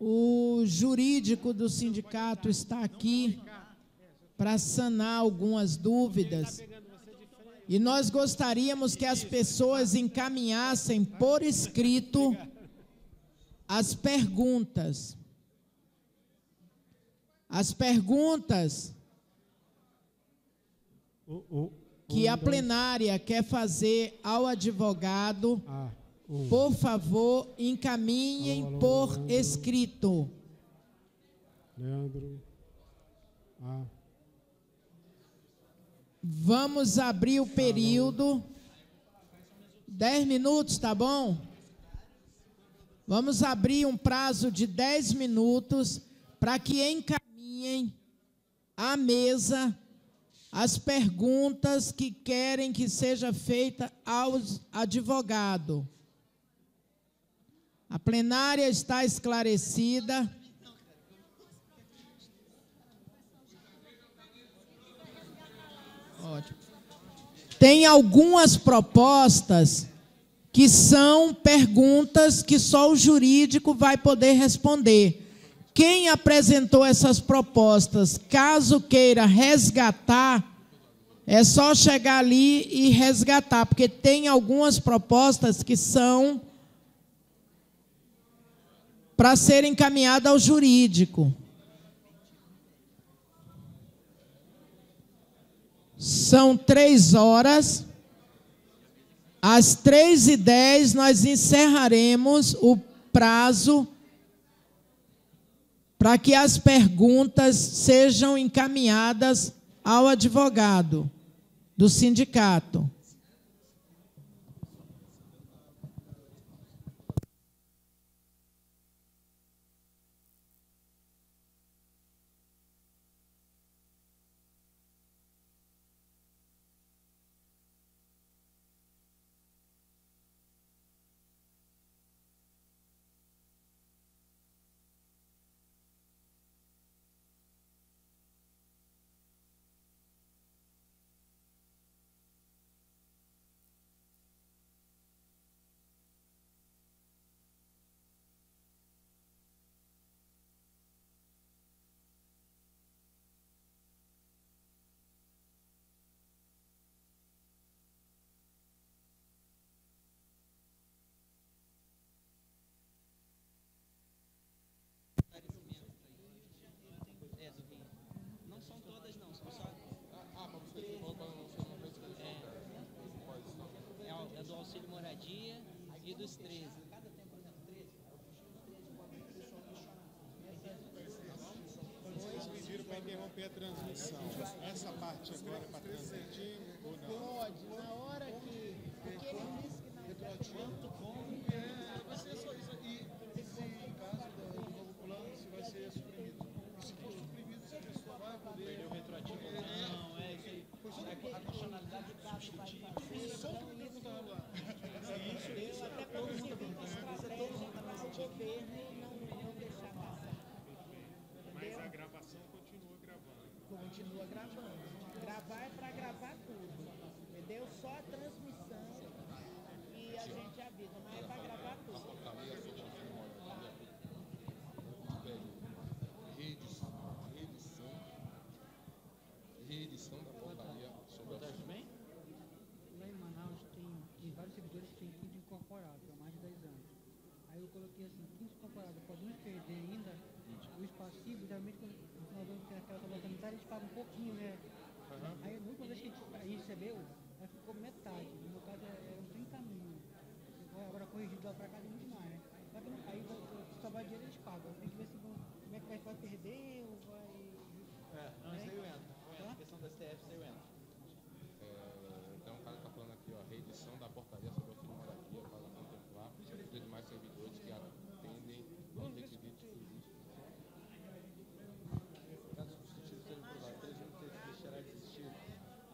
O jurídico do sindicato está aqui para sanar algumas dúvidas. E nós gostaríamos que as pessoas encaminhassem por escrito as perguntas. As perguntas que a plenária quer fazer ao advogado, por favor, encaminhem por escrito. Leandro. Vamos abrir o período. 10 minutos, tá bom? Vamos abrir um prazo de 10 minutos para que encaminhem à mesa as perguntas que querem que seja feita ao advogado. A plenária está esclarecida. Ótimo. Tem algumas propostas que são perguntas que só o jurídico vai poder responder. Quem apresentou essas propostas, caso queira resgatar, é só chegar ali e resgatar, porque tem algumas propostas que são para serem encaminhadas ao jurídico. São 3 horas. Às 3h10 nós encerraremos o prazo para que as perguntas sejam encaminhadas ao advogado do sindicato. A transmissão. Essa parte agora é para transmitir ou não? Pode, na hora que... Porque ele disse que não vai ser só isso. E se em caso do novo plano, se vai ser suprimido. E se for suprimido, se a pessoa vai poder... o retroativo não, é isso aí. A constitucionalidade substitutiva. Só o que eu perguntava lá. eu até para você ver uma estratégia para o governo não deixar passar. Mas a gravação continua gravando. Gravar é para gravar tudo, entendeu? Só a transmissão e a gente avisa, mas é para gravar tudo. Reedição da portaria sobre a bem? Lá em Manaus tem vários servidores que têm 15 incorporados há mais de 10 anos. Aí eu coloquei assim, 15 incorporados podemos perder ainda os passivos, geralmente quando no final do ano tem aquela tabela sanitária, eles pagam um pouquinho, né? Aí a última vez que a gente recebeu, aí ficou metade. No meu caso eram 30 mil. Agora corrigido lá pra cá tem muito mais, né? Aí só vai dinheiro eles pagam. Tem que ver se como é que vai perder ou vai. Não, isso aí eu entro. A questão da STF, isso aí eu entro. Então o cara está falando aqui, ó, reedição da portaria sobre o auxílio moradia para contemplar os demais servidores que atendem ao requisito jurídico. Caso substitutivo seja aprovado, 3 anos deixará de existir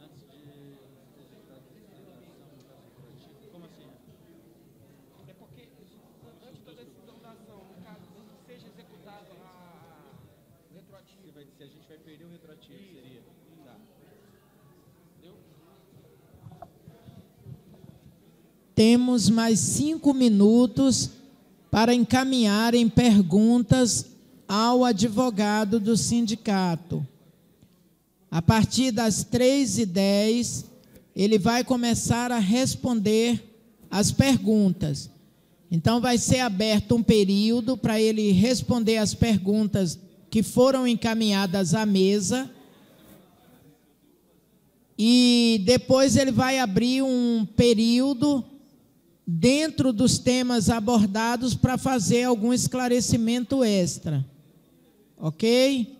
antes de executar a decisão no caso corporativo. Como assim? É porque antes da decisão da ação, no caso, que seja executado a retroativo. Se a gente vai perder o retroativo, seria. Tá. Entendeu? Temos mais 5 minutos para encaminharem perguntas ao advogado do sindicato. A partir das 3h10, ele vai começar a responder as perguntas. Então, vai ser aberto um período para ele responder as perguntas que foram encaminhadas à mesa. E depois ele vai abrir um período dentro dos temas abordados para fazer algum esclarecimento extra. Ok?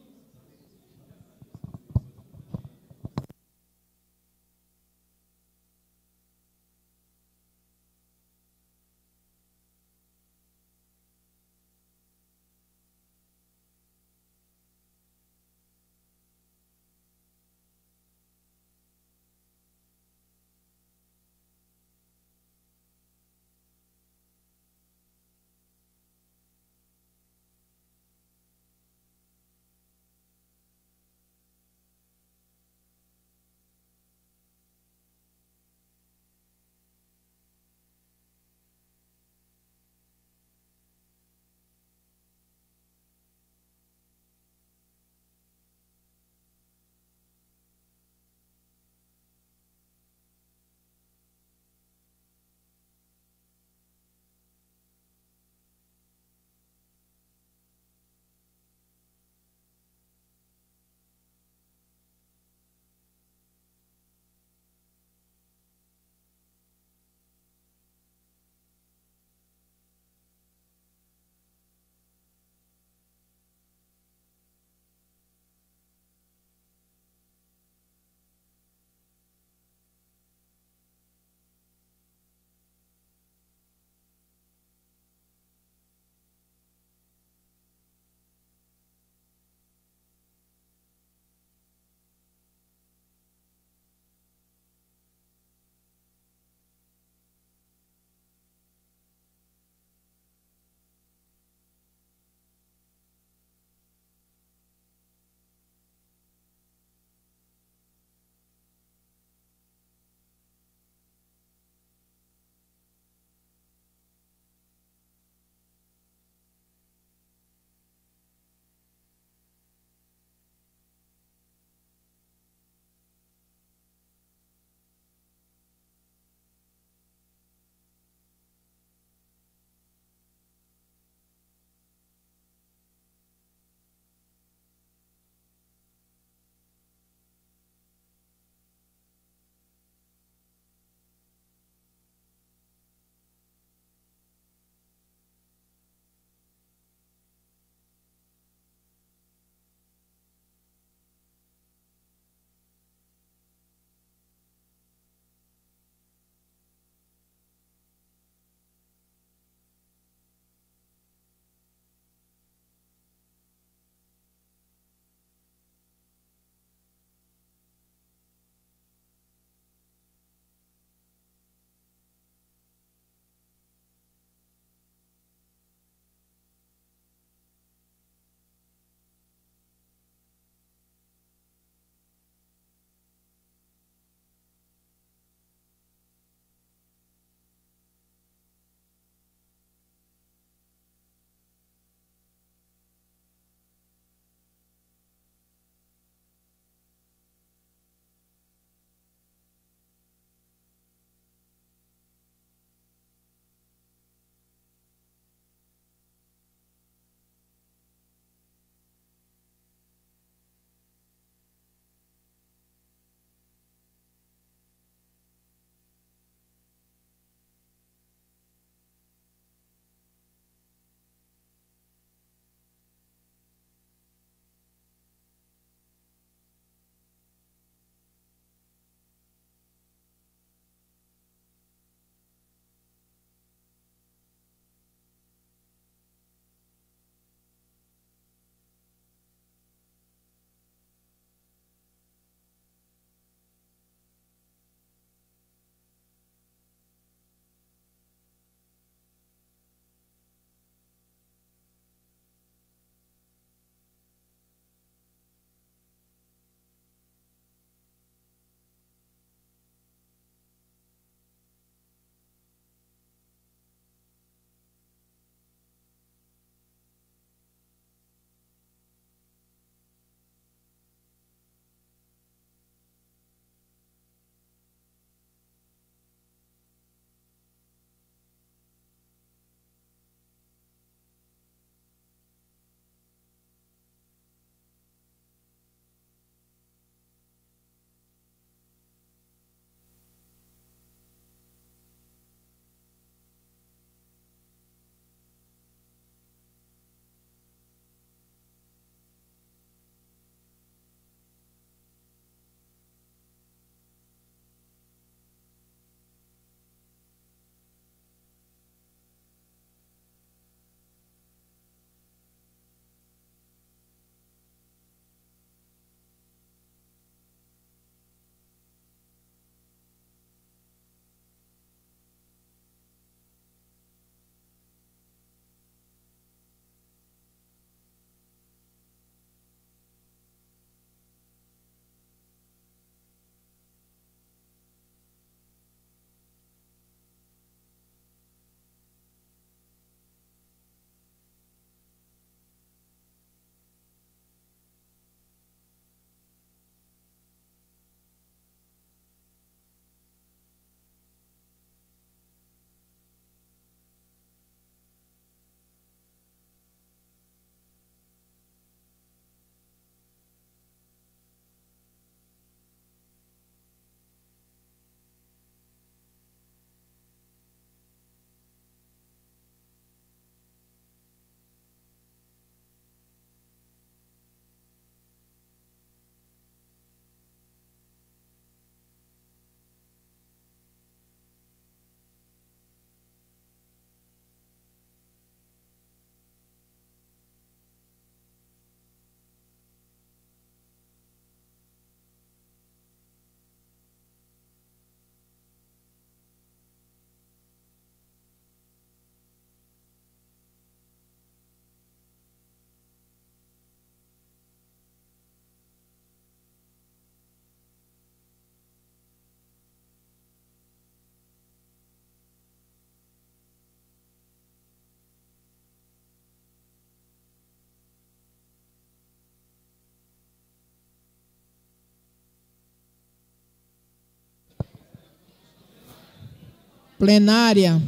plenária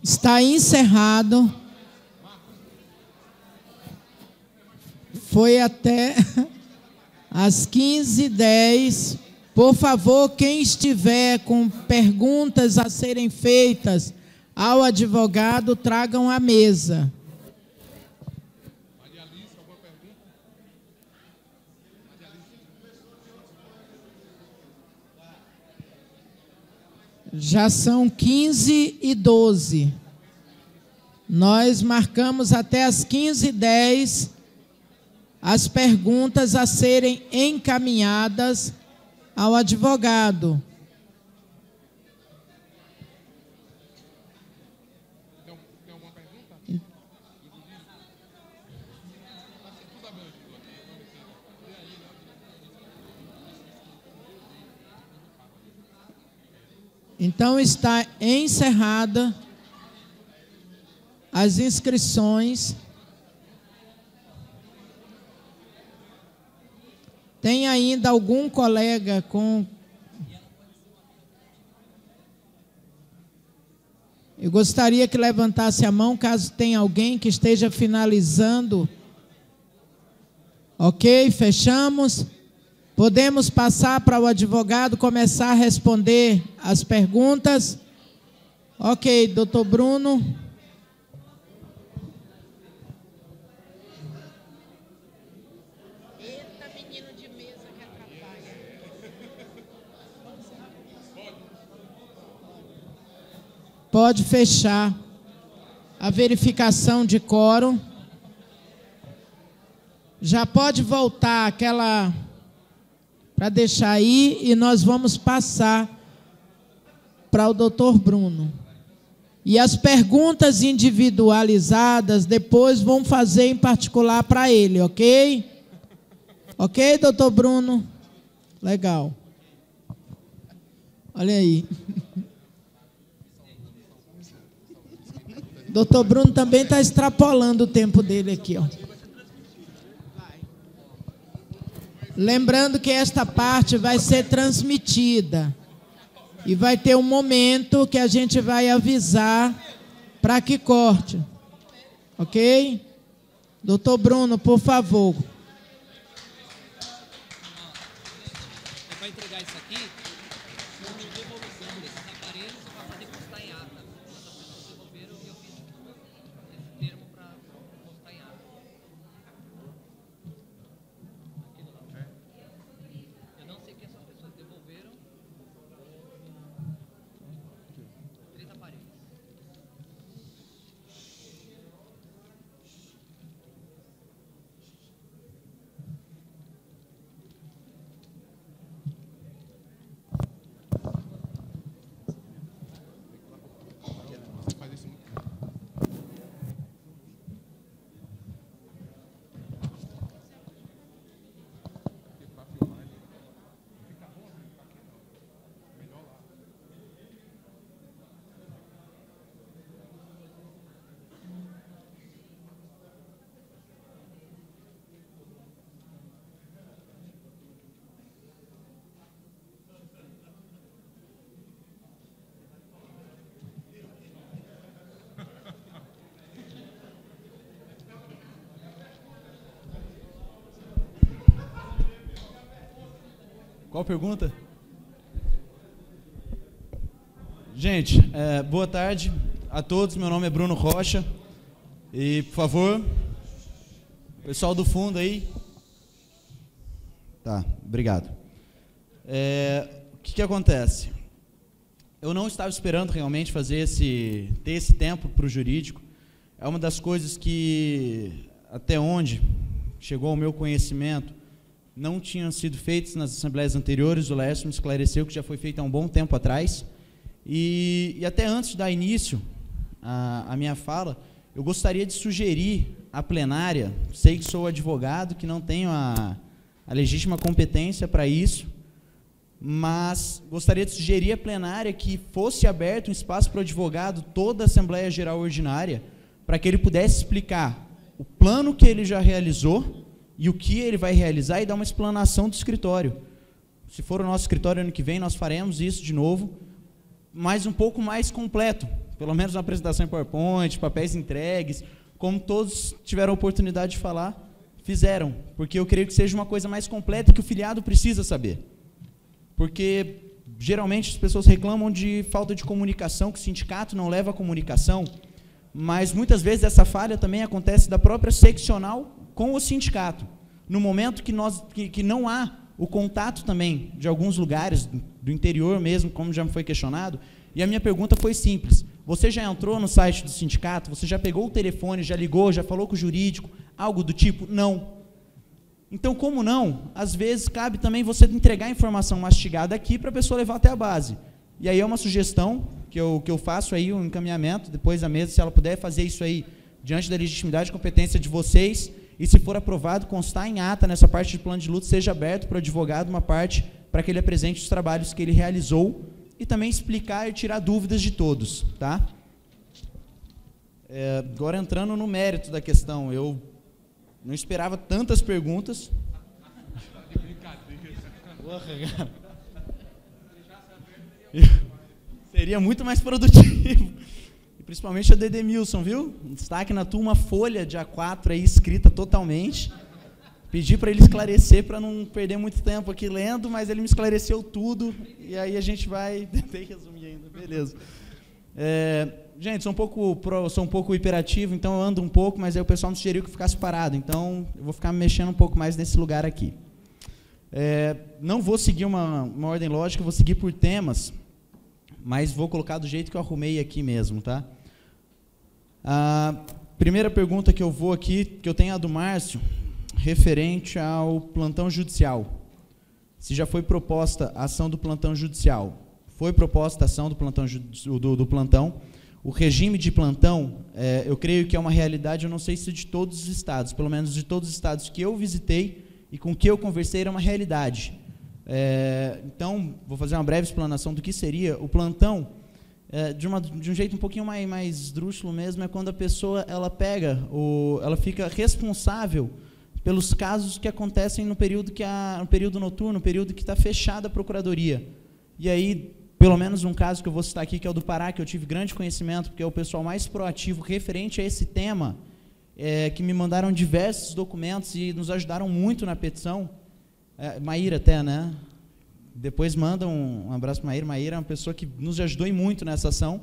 está encerrado. Foi até às 15h10. Por favor, quem estiver com perguntas a serem feitas ao advogado, tragam à mesa. Já são 15h12. Nós marcamos até as 15h10 as perguntas a serem encaminhadas ao advogado. Tem alguma pergunta? Então está encerrada as inscrições. Tem ainda algum colega com... Eu gostaria que levantasse a mão, caso tenha alguém que esteja finalizando. Ok, fechamos. Podemos passar para o advogado começar a responder as perguntas. Ok, doutor Bruno. Pode fechar a verificação de quórum. Já pode voltar aquela para deixar aí e nós vamos passar para o doutor Bruno. E as perguntas individualizadas depois vão fazer em particular para ele, ok? Ok, doutor Bruno? Legal. Olha aí. Doutor Bruno também está extrapolando o tempo dele aqui, ó. Lembrando que esta parte vai ser transmitida. E vai ter um momento que a gente vai avisar para que corte. Ok? Doutor Bruno, por favor. Você vai entregar isso aqui com devolução desses aparelhos para poder constar em ata. As pessoas devolveram e eu fiz esse termo para constar em ata. Eu não sei que essas pessoas devolveram 3 aparelhos. Qual pergunta? Gente, boa tarde a todos. Meu nome é Bruno Rocha. E, por favor, pessoal do fundo aí. Tá, obrigado. O que acontece? Eu não estava esperando realmente ter esse tempo para o jurídico. É uma das coisas que, até onde chegou ao meu conhecimento, não tinham sido feitos nas assembleias anteriores. O Laércio me esclareceu que já foi feito há um bom tempo atrás. E até antes de dar início à minha fala, eu gostaria de sugerir à plenária, sei que sou advogado, que não tenho a legítima competência para isso, mas gostaria de sugerir à plenária que fosse aberto um espaço para o advogado toda a Assembleia Geral Ordinária, para que ele pudesse explicar o plano que ele já realizou e o que ele vai realizar e dar uma explanação do escritório. Se for o nosso escritório ano que vem, nós faremos isso de novo, mas um pouco mais completo, pelo menos uma apresentação em PowerPoint, papéis entregues, como todos tiveram a oportunidade de falar, fizeram, porque eu creio que seja uma coisa mais completa que o filiado precisa saber. Porque, geralmente, as pessoas reclamam de falta de comunicação, que o sindicato não leva a comunicação, mas muitas vezes essa falha também acontece da própria seccional com o sindicato. No momento que não há o contato também de alguns lugares, do interior mesmo, como já me foi questionado, e a minha pergunta foi simples: você já entrou no site do sindicato, você já pegou o telefone, já ligou, já falou com o jurídico, algo do tipo? Não. Então, como não, às vezes cabe também você entregar a informação mastigada aqui para a pessoa levar até a base. E aí é uma sugestão que eu faço aí, um encaminhamento, depois da mesa, se ela puder fazer isso aí, diante da legitimidade e competência de vocês, e se for aprovado, constar em ata nessa parte de plano de luta, seja aberto para o advogado uma parte para que ele apresente os trabalhos que ele realizou e também explicar e tirar dúvidas de todos, tá? Agora entrando no mérito da questão, eu não esperava tantas perguntas. Porra, cara. Seria muito mais produtivo. E principalmente a Dedemilson, viu? Um destaque na tua, uma folha de A4 aí escrita totalmente. Pedi para ele esclarecer para não perder muito tempo aqui lendo, mas ele me esclareceu tudo. E aí a gente vai... Tentei resumir ainda, beleza. Gente, sou um pouco hiperativo, então eu ando um pouco, mas aí o pessoal me sugeriu que eu ficasse parado, então eu vou ficar me mexendo um pouco mais nesse lugar aqui. Não vou seguir uma ordem lógica, vou seguir por temas, mas vou colocar do jeito que eu arrumei aqui mesmo, tá? A primeira pergunta que eu vou aqui, que eu tenho a do Márcio, referente ao plantão judicial. Se já foi proposta a ação do plantão judicial. Foi proposta a ação do plantão, O regime de plantão, eu creio que é uma realidade, eu não sei se de todos os estados, pelo menos de todos os estados que eu visitei e com que eu conversei, era uma realidade. Então, vou fazer uma breve explanação do que seria. O plantão, de um jeito um pouquinho mais esdrúxulo mesmo, é quando a pessoa ela fica responsável pelos casos que acontecem no período noturno, no período que está fechada a procuradoria. E aí, pelo menos um caso que eu vou citar aqui, que é o do Pará, que eu tive grande conhecimento, porque é o pessoal mais proativo referente a esse tema, que me mandaram diversos documentos e nos ajudaram muito na petição. Maíra até, né? Depois manda um abraço para Maíra. Maíra é uma pessoa que nos ajudou muito nessa ação.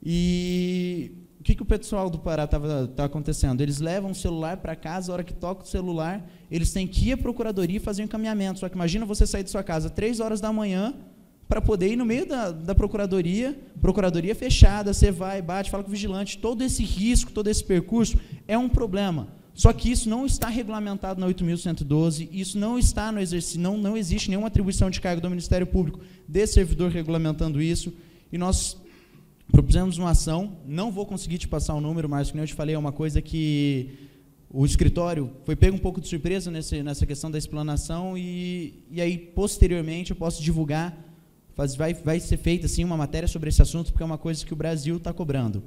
E o que o pessoal do Pará tá acontecendo? Eles levam o celular para casa, a hora que toca o celular, eles têm que ir à procuradoria e fazer um encaminhamento. Só que imagina você sair de sua casa 3 horas da manhã, para poder ir no meio da procuradoria fechada, você vai, bate, fala com o vigilante, todo esse risco, todo esse percurso é um problema. Só que isso não está regulamentado na 8.112, isso não está no exercício, não existe nenhuma atribuição de cargo do Ministério Público de servidor regulamentando isso, e nós propusemos uma ação, não vou conseguir te passar o número, mas como eu te falei, é uma coisa que o escritório foi pego um pouco de surpresa nessa questão da explanação, e aí, posteriormente, eu posso divulgar. Vai ser feita assim, uma matéria sobre esse assunto, porque é uma coisa que o Brasil está cobrando.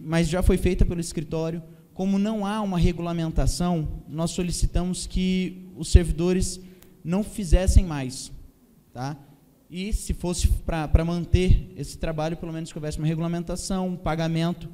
Mas já foi feita pelo escritório. Como não há uma regulamentação, nós solicitamos que os servidores não fizessem mais. Tá? E, se fosse para manter esse trabalho, pelo menos que houvesse uma regulamentação, um pagamento.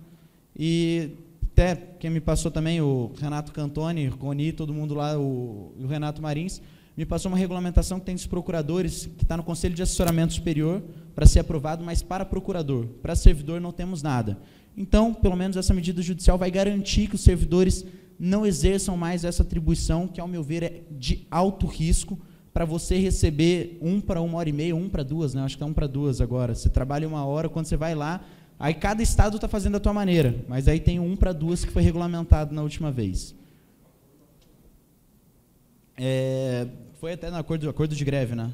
E até quem me passou também, o Renato Cantoni, o Coni, todo mundo lá, o Renato Marins, me passou uma regulamentação que tem dos procuradores, que está no Conselho de Assessoramento Superior, para ser aprovado, mas para procurador. Para servidor não temos nada. Então, pelo menos essa medida judicial vai garantir que os servidores não exerçam mais essa atribuição, que, ao meu ver, é de alto risco, para você receber 1 para 1h30, 1 para 2, né? Acho que é 1 para 2 agora. Você trabalha 1 hora, quando você vai lá, aí cada estado está fazendo da tua maneira, mas aí tem 1 para 2 que foi regulamentado na última vez. Foi até no acordo de greve, né?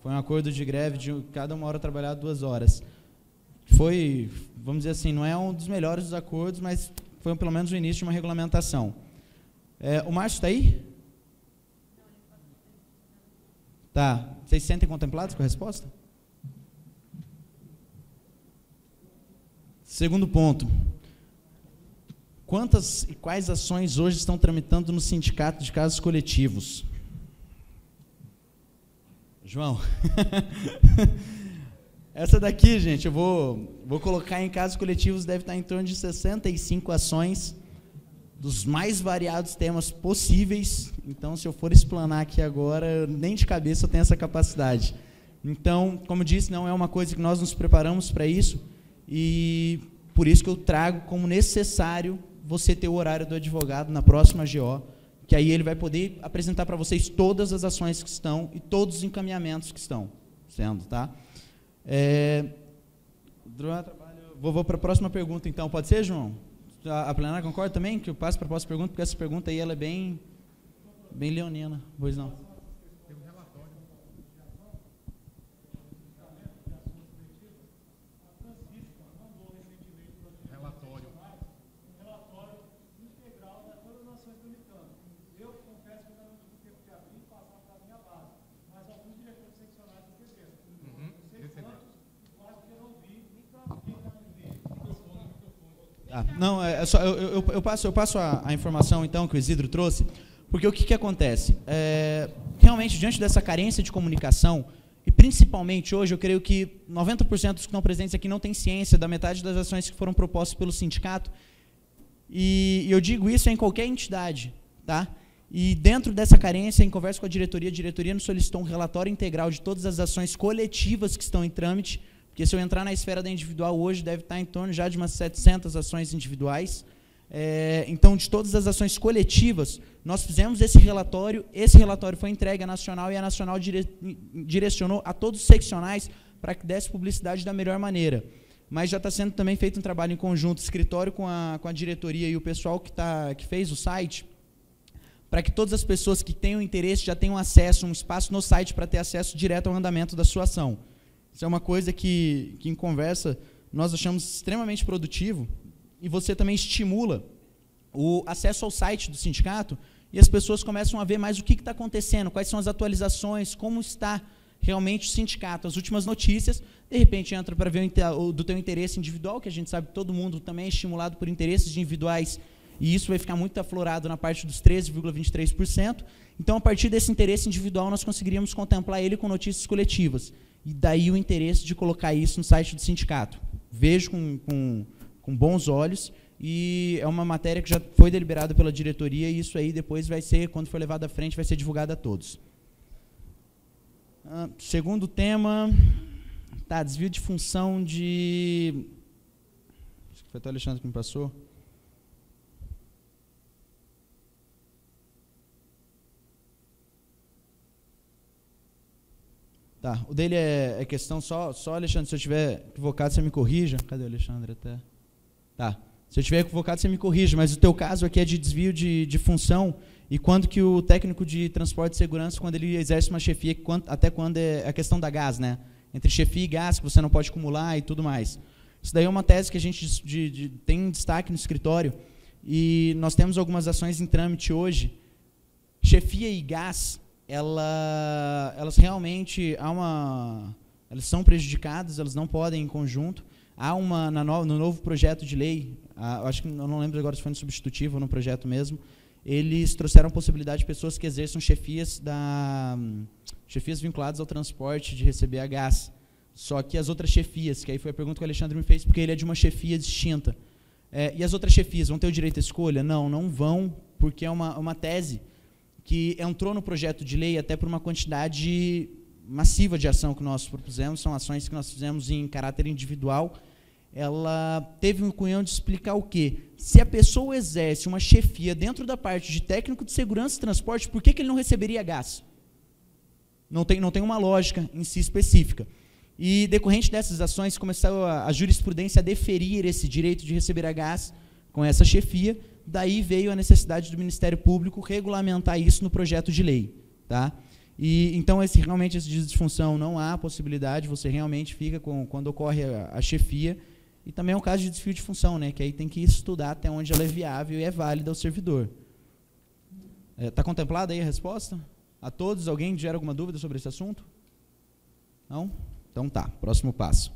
Foi um acordo de greve de cada 1 hora trabalhar 2 horas. Foi, vamos dizer assim, não é um dos melhores dos acordos, mas foi pelo menos o início de uma regulamentação. O Márcio está aí? Tá. Vocês se sentem contemplados com a resposta? Segundo ponto. Quantas e quais ações hoje estão tramitando no sindicato de casos coletivos? João, Essa daqui, gente, eu vou colocar em casos coletivos, deve estar em torno de 65 ações, dos mais variados temas possíveis. Então, se eu for explanar aqui agora, nem de cabeça eu tenho essa capacidade. Então, como eu disse, não é uma coisa que nós nos preparamos para isso, e por isso que eu trago como necessário você ter o horário do advogado na próxima GO, que aí ele vai poder apresentar para vocês todas as ações que estão e todos os encaminhamentos que estão sendo, tá? Vou para a próxima pergunta, então. Pode ser, João? A plenária concorda também que eu passe para a próxima pergunta, porque essa pergunta aí ela é bem leonina, pois não? Não, eu passo a informação, então, que o Isidro trouxe, porque o que acontece? Realmente, diante dessa carência de comunicação, e principalmente hoje, eu creio que 90% dos que estão presentes aqui não têm ciência da metade das ações que foram propostas pelo sindicato, e eu digo isso em qualquer entidade, tá? E dentro dessa carência, em conversa com a diretoria nos solicitou um relatório integral de todas as ações coletivas que estão em trâmite, porque se eu entrar na esfera da individual hoje, deve estar em torno já de umas 700 ações individuais. Então, de todas as ações coletivas, nós fizemos esse relatório foi entregue à Nacional, e a Nacional direcionou a todos os seccionais para que desse publicidade da melhor maneira. Mas já está sendo também feito um trabalho em conjunto, escritório com a diretoria e o pessoal que fez o site, para que todas as pessoas que tenham interesse já tenham acesso, um espaço no site para ter acesso direto ao andamento da sua ação. Isso é uma coisa que em conversa, nós achamos extremamente produtivo, e você também estimula o acesso ao site do sindicato, e as pessoas começam a ver mais o que está acontecendo, quais são as atualizações, como está realmente o sindicato, as últimas notícias. De repente entra para ver do teu interesse individual, que a gente sabe que todo mundo também é estimulado por interesses individuais, e isso vai ficar muito aflorado na parte dos 13,23%. Então, a partir desse interesse individual, nós conseguiríamos contemplar ele com notícias coletivas. E daí o interesse de colocar isso no site do sindicato. Vejo com bons olhos, e é uma matéria que já foi deliberada pela diretoria, e isso aí depois vai ser, quando for levado à frente, vai ser divulgado a todos. Segundo tema, desvio de função de... Acho que foi até o Alexandre que me passou. O dele é questão só, Alexandre, se eu estiver equivocado, você me corrija. Cadê o Alexandre até? Se eu estiver equivocado, você me corrija, mas o teu caso aqui é de desvio de função, e quando que o técnico de transporte e segurança, quando ele exerce uma chefia, até quando é a questão da gás, né? Entre chefia e gás, que você não pode acumular e tudo mais. Isso daí é uma tese que a gente tem em destaque no escritório, e nós temos algumas ações em trâmite hoje. Chefia e gás, elas realmente elas são prejudicadas, elas não podem em conjunto. Há no novo projeto de lei, acho que eu não lembro agora se foi no substitutivo ou no projeto mesmo, eles trouxeram a possibilidade de pessoas que exerçam chefias vinculadas ao transporte de receber a gás. Só que as outras chefias, que aí foi a pergunta que o Alexandre me fez, porque ele é de uma chefia distinta. E as outras chefias vão ter o direito à escolha? Não vão, porque é uma tese que entrou no projeto de lei até por uma quantidade massiva de ação que nós propusemos, são ações que nós fizemos em caráter individual. Ela teve um cunhão de explicar o quê? Se a pessoa exerce uma chefia dentro da parte de técnico de segurança e transporte, por que ele não receberia gás? Não tem uma lógica em si específica. E, decorrente dessas ações, começou a jurisprudência a deferir esse direito de receber a gás com essa chefia. Daí veio a necessidade do Ministério Público regulamentar isso no projeto de lei. Então, realmente, essa disfunção não há possibilidade, você realmente fica quando ocorre a chefia. E também é um caso de desvio de função, né, que aí tem que estudar até onde ela é viável e é válida ao servidor. Está contemplada aí a resposta? A todos? Alguém gera alguma dúvida sobre esse assunto? Não? Então tá, próximo passo.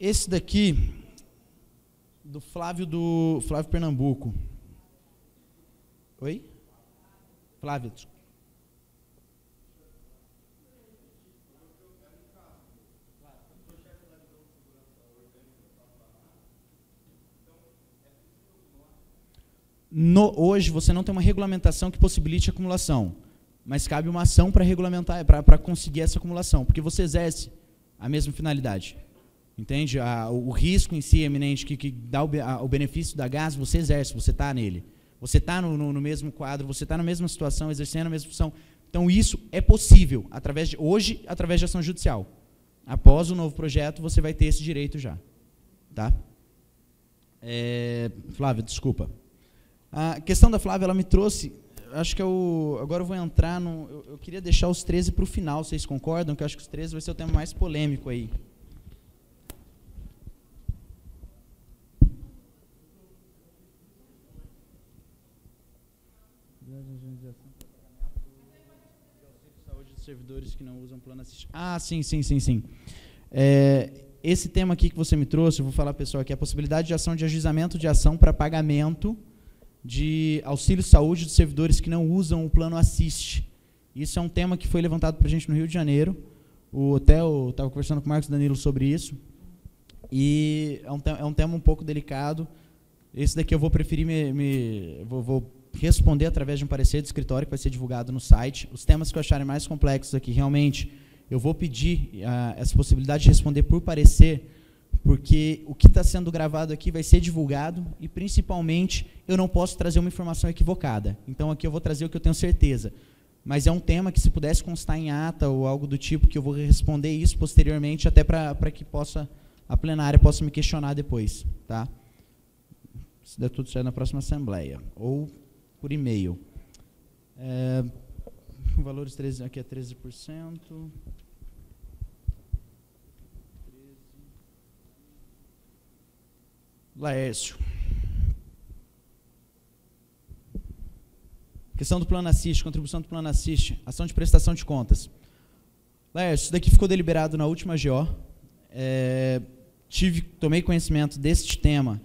Esse daqui, do Flávio Pernambuco. Oi? Flávio. hoje você não tem uma regulamentação que possibilite a acumulação, mas cabe uma ação para regulamentar, para conseguir essa acumulação, porque você exerce a mesma finalidade. Entende? O risco em si eminente que dá o benefício da gás, você exerce, você está nele. Você está no mesmo quadro, você está na mesma situação, exercendo a mesma função. Então, isso é possível, hoje, através de ação judicial. Após o novo projeto, você vai ter esse direito já. Tá? Flávia, desculpa. A questão da Flávia, ela me trouxe, acho que agora eu vou entrar eu queria deixar os 13 para o final, vocês concordam? Que eu acho que os 13 vai ser o tema mais polêmico aí. Servidores que não usam plano assistente. Ah, sim. Esse tema aqui que você me trouxe, eu vou falar, pessoal, aqui, a possibilidade de ação de ajuizamento de ação para pagamento de auxílio saúde dos servidores que não usam o plano assiste. Isso é um tema que foi levantado para a gente no Rio de Janeiro. Eu estava conversando com o Marcos Danilo sobre isso. E é um tema um pouco delicado. Esse daqui eu vou preferir vou responder através de um parecer do escritório que vai ser divulgado no site. Os temas que eu acharem mais complexos aqui, realmente, eu vou pedir essa possibilidade de responder por parecer, porque o que está sendo gravado aqui vai ser divulgado e, principalmente, eu não posso trazer uma informação equivocada. Então, aqui eu vou trazer o que eu tenho certeza. Mas é um tema que, se pudesse constar em ata ou algo do tipo, que eu vou responder isso posteriormente, até para que a plenária possa me questionar depois. Tá? Se der tudo certo na próxima assembleia. Ou por e-mail. Valores 13, aqui é 13%. Laércio. Questão do plano assiste, contribuição do plano assiste, ação de prestação de contas. Laércio, isso daqui ficou deliberado na última GO. Tomei conhecimento deste tema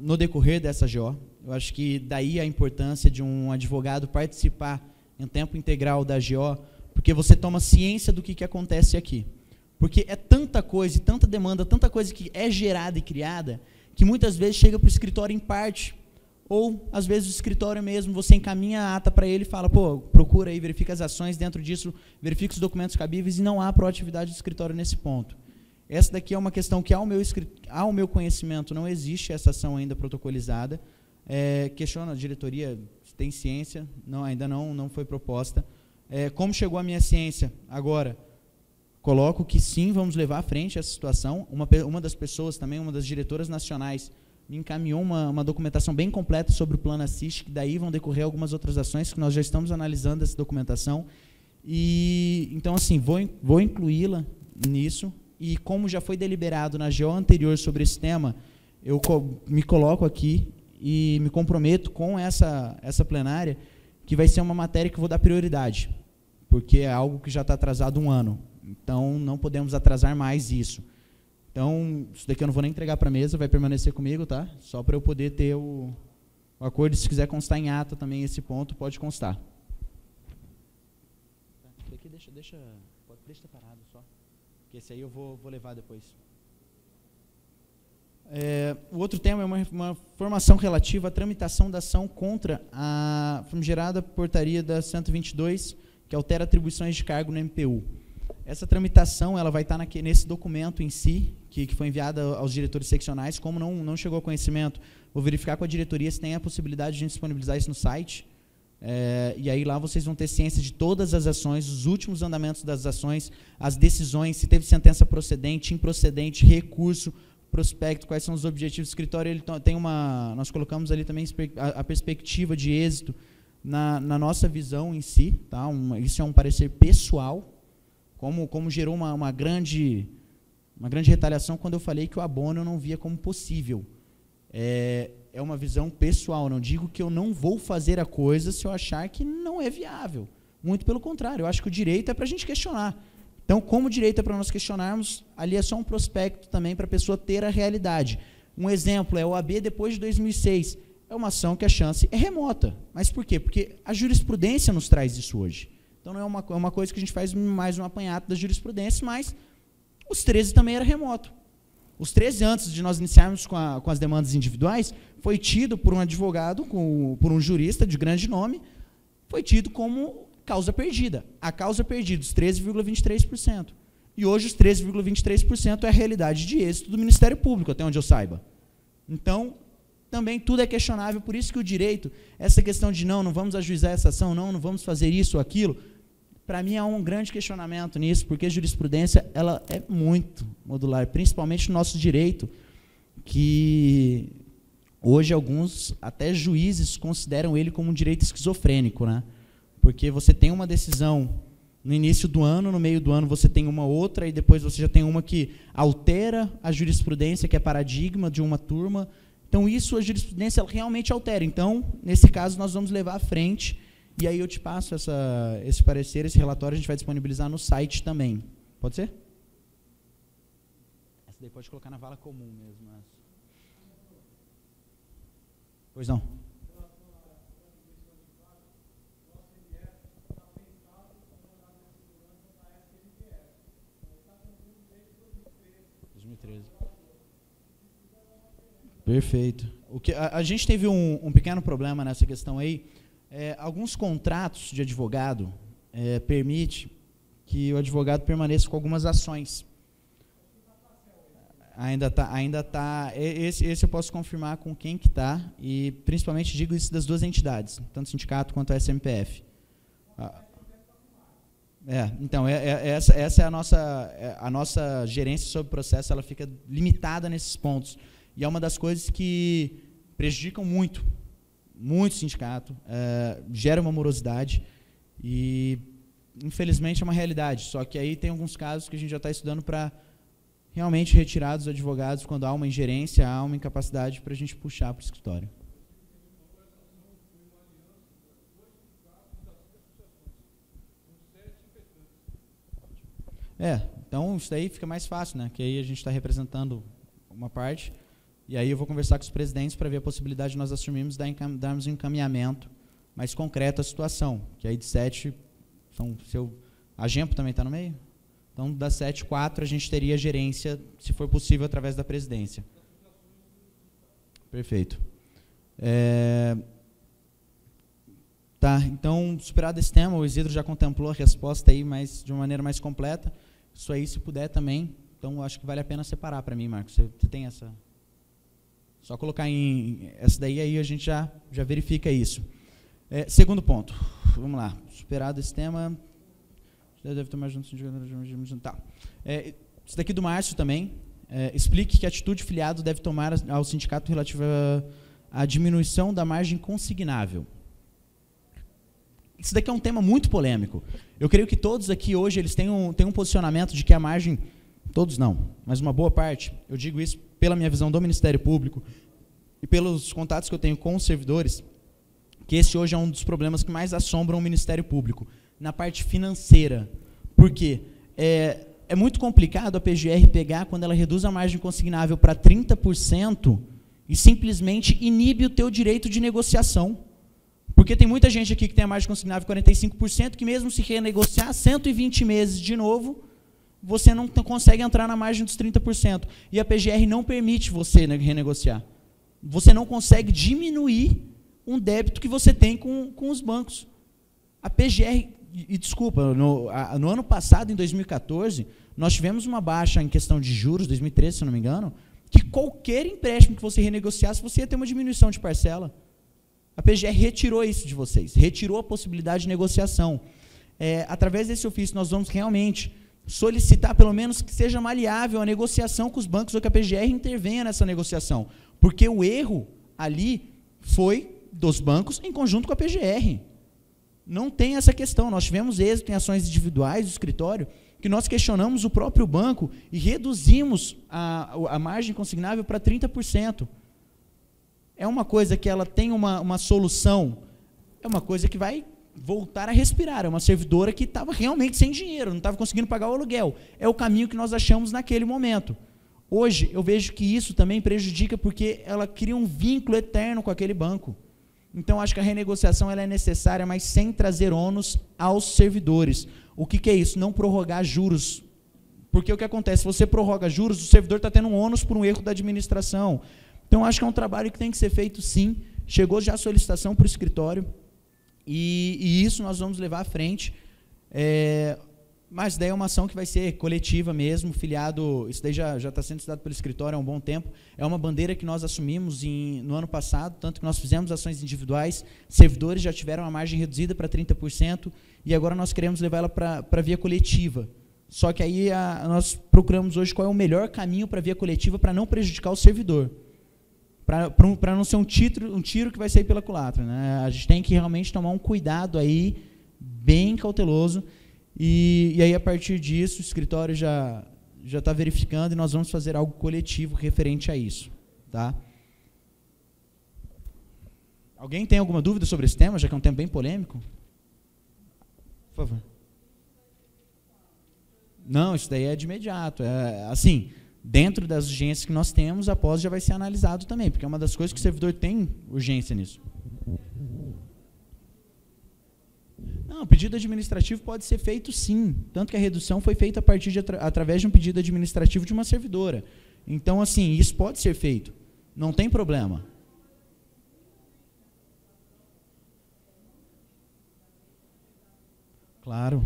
no decorrer dessa GO. Eu acho que daí a importância de um advogado participar em tempo integral da GO, porque você toma ciência do que acontece aqui. Porque é tanta coisa, tanta demanda, tanta coisa que é gerada e criada, que muitas vezes chega para o escritório em parte, ou às vezes o escritório mesmo, você encaminha a ata para ele e fala, procura aí, verifica as ações, dentro disso, verifica os documentos cabíveis, e não há proatividade do escritório nesse ponto. Essa daqui é uma questão que, ao meu conhecimento, não existe essa ação ainda protocolizada. Questiona a diretoria, tem ciência, ainda não foi proposta. Como chegou a minha ciência agora, coloco que sim, vamos levar à frente essa situação. Uma das pessoas também, uma das diretoras nacionais, me encaminhou uma documentação bem completa sobre o plano assiste, que daí vão decorrer algumas outras ações, que nós já estamos analisando essa documentação. Então, assim, vou incluí-la nisso. E como já foi deliberado na GO anterior sobre esse tema, eu me coloco aqui e me comprometo com essa plenária, que vai ser uma matéria que eu vou dar prioridade, porque é algo que já está atrasado 1 ano. Então, não podemos atrasar mais isso. Então, isso daqui eu não vou nem entregar para a mesa, vai permanecer comigo, tá? Só para eu poder ter o acordo. Se quiser constar em ata também esse ponto, pode constar. Isso daqui deixa separado só. Porque esse aí eu vou levar depois. O outro tema é uma formação relativa à tramitação da ação contra a famigerada portaria da 122, que altera atribuições de cargo no MPU. Essa tramitação ela vai estar nesse documento em si, que foi enviado aos diretores seccionais. Como não chegou a conhecimento, vou verificar com a diretoria se tem a possibilidade de a gente disponibilizar isso no site. E aí lá vocês vão ter ciência de todas as ações, os últimos andamentos das ações, as decisões, se teve sentença procedente, improcedente, recurso, prospecto, quais são os objetivos do escritório. Nós colocamos ali também a perspectiva de êxito na nossa visão em si, tá? Isso é um parecer pessoal, como gerou uma grande retaliação quando eu falei que o abono eu não via como possível. É uma visão pessoal, não digo que eu não vou fazer a coisa se eu achar que não é viável. Muito pelo contrário, eu acho que o direito é para a gente questionar. Então, como o direito é para nós questionarmos, ali é só um prospecto também para a pessoa ter a realidade. Um exemplo é o AB depois de 2006. É uma ação que a chance é remota. Mas por quê? Porque a jurisprudência nos traz isso hoje. Então, não é uma coisa que a gente faz mais um apanhado da jurisprudência, mas os 13 também era remoto. Os 13 antes de nós iniciarmos com as demandas individuais, foi tido por um advogado, por um jurista de grande nome, foi tido como causa perdida. A causa perdida, os 13,23%. E hoje os 13,23% é a realidade de êxito do Ministério Público, até onde eu saiba. Então, também tudo é questionável, por isso que o direito, essa questão de não vamos ajuizar essa ação, não vamos fazer isso ou aquilo, para mim há um grande questionamento nisso, porque a jurisprudência ela é muito modular, principalmente no nosso direito, que hoje alguns, até juízes, consideram ele como um direito esquizofrênico, né? Porque você tem uma decisão no início do ano, no meio do ano você tem uma outra, e depois você já tem uma que altera a jurisprudência, que é paradigma de uma turma. Então, isso, a jurisprudência ela realmente altera. Então, nesse caso, nós vamos levar à frente, e aí eu te passo esse parecer, esse relatório, a gente vai disponibilizar no site também. Pode ser? Essa daí pode colocar na vala comum mesmo. Essa. Pois não. Perfeito. A gente teve um pequeno problema nessa questão aí. Alguns contratos de advogado permitem que o advogado permaneça com algumas ações. Ainda tá. Esse eu posso confirmar com quem que está, e principalmente digo isso das duas entidades, tanto o sindicato quanto a SMPF. Então, essa é a nossa gerência sobre o processo, ela fica limitada nesses pontos. E é uma das coisas que prejudicam muito o sindicato, gera uma morosidade e, infelizmente, é uma realidade. Só que aí tem alguns casos que a gente já está estudando para realmente retirar dos advogados quando há uma ingerência, há uma incapacidade para a gente puxar para o escritório. Então isso daí fica mais fácil, né? Que aí a gente está representando uma parte, e aí eu vou conversar com os presidentes para ver a possibilidade de nós assumirmos darmos um encaminhamento mais concreto à situação, que aí de 7, a Gempo também está no meio? Então, das 7, 4 a gente teria gerência, se for possível, através da presidência. Perfeito. Tá, então, superado esse tema, o Isidro já contemplou a resposta aí, mas de uma maneira mais completa. Isso aí, se puder também, então acho que vale a pena separar para mim, Marcos. Você tem essa... Só colocar em essa daí, aí a gente já verifica isso. Segundo ponto, vamos lá. Superado esse tema... Deve tomar junto... Tá. Isso daqui do Márcio também. Explique que atitude o filiado deve tomar ao sindicato relativa à diminuição da margem consignável. Isso daqui é um tema muito polêmico. Eu creio que todos aqui hoje eles têm um posicionamento de que a margem... Todos não, mas uma boa parte. Eu digo isso pela minha visão do Ministério Público e pelos contatos que eu tenho com os servidores, que esse hoje é um dos problemas que mais assombram o Ministério Público, na parte financeira. Por quê? É muito complicado a PGR pegar, quando ela reduz a margem consignável para 30%, e simplesmente inibe o teu direito de negociação. Porque tem muita gente aqui que tem a margem consignável 45%, que mesmo se renegociar 120 meses de novo, você não consegue entrar na margem dos 30%. E a PGR não permite você renegociar. Você não consegue diminuir um débito que você tem com os bancos. A PGR, e desculpa, no ano passado, em 2014, nós tivemos uma baixa em questão de juros, 2013, se não me engano, que qualquer empréstimo que você renegociasse, você ia ter uma diminuição de parcela. A PGR retirou isso de vocês, retirou a possibilidade de negociação. Através desse ofício, nós vamos realmente solicitar, pelo menos, que seja maleável a negociação com os bancos, ou que a PGR intervenha nessa negociação. Porque o erro ali foi dos bancos em conjunto com a PGR. Não tem essa questão. Nós tivemos êxito em ações individuais do escritório, que nós questionamos o próprio banco e reduzimos a margem consignável para 30%. É uma coisa que ela tem uma solução, é uma coisa que vai voltar a respirar. É uma servidora que estava realmente sem dinheiro, não estava conseguindo pagar o aluguel. É o caminho que nós achamos naquele momento. Hoje, eu vejo que isso também prejudica, porque ela cria um vínculo eterno com aquele banco. Então, acho que a renegociação ela é necessária, mas sem trazer ônus aos servidores. O que é isso? Não prorrogar juros Porque o que acontece? Se você prorroga juros, o servidor está tendo um ônus por um erro da administração. Então, acho que é um trabalho que tem que ser feito, sim. Chegou já a solicitação para o escritório, e isso nós vamos levar à frente. Mas daí é uma ação que vai ser coletiva mesmo, filiado, isso daí já está sendo estudado pelo escritório há um bom tempo, é uma bandeira que nós assumimos no ano passado, tanto que nós fizemos ações individuais, servidores já tiveram a margem reduzida para 30%, e agora nós queremos levar ela para a via coletiva. Só que aí nós procuramos hoje qual é o melhor caminho para a via coletiva para não prejudicar o servidor, para não ser um tiro que vai sair pela culatra, né? A gente tem que realmente tomar um cuidado aí, bem cauteloso. E aí, a partir disso, o escritório já está verificando e nós vamos fazer algo coletivo referente a isso. Tá? Alguém tem alguma dúvida sobre esse tema, já que é um tema bem polêmico? Por favor. Não, isso daí é de imediato. Assim, dentro das urgências que nós temos, após já vai ser analisado também, porque é uma das coisas que o servidor tem urgência nisso. Não, o pedido administrativo pode ser feito sim, tanto que a redução foi feita através de um pedido administrativo de uma servidora. Então, assim, isso pode ser feito, não tem problema. Claro.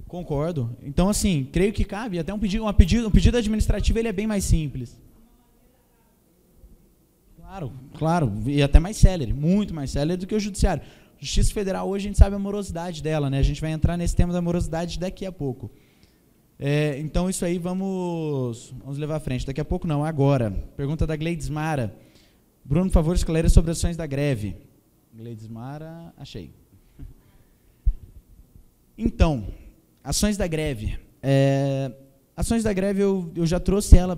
Concordo. Então, assim, creio que cabe, até um pedido administrativo ele é bem mais simples. Claro, e até mais célere, muito mais célere do que o judiciário. Justiça Federal, hoje a gente sabe a morosidade dela, né? A gente vai entrar nesse tema da morosidade daqui a pouco. Então, isso aí vamos levar à frente. Daqui a pouco não, agora. Pergunta da Gleides Mara. Bruno, por favor, esclareça sobre ações da greve. Gleides Mara, achei. Então, ações da greve. Ações da greve eu já trouxe ela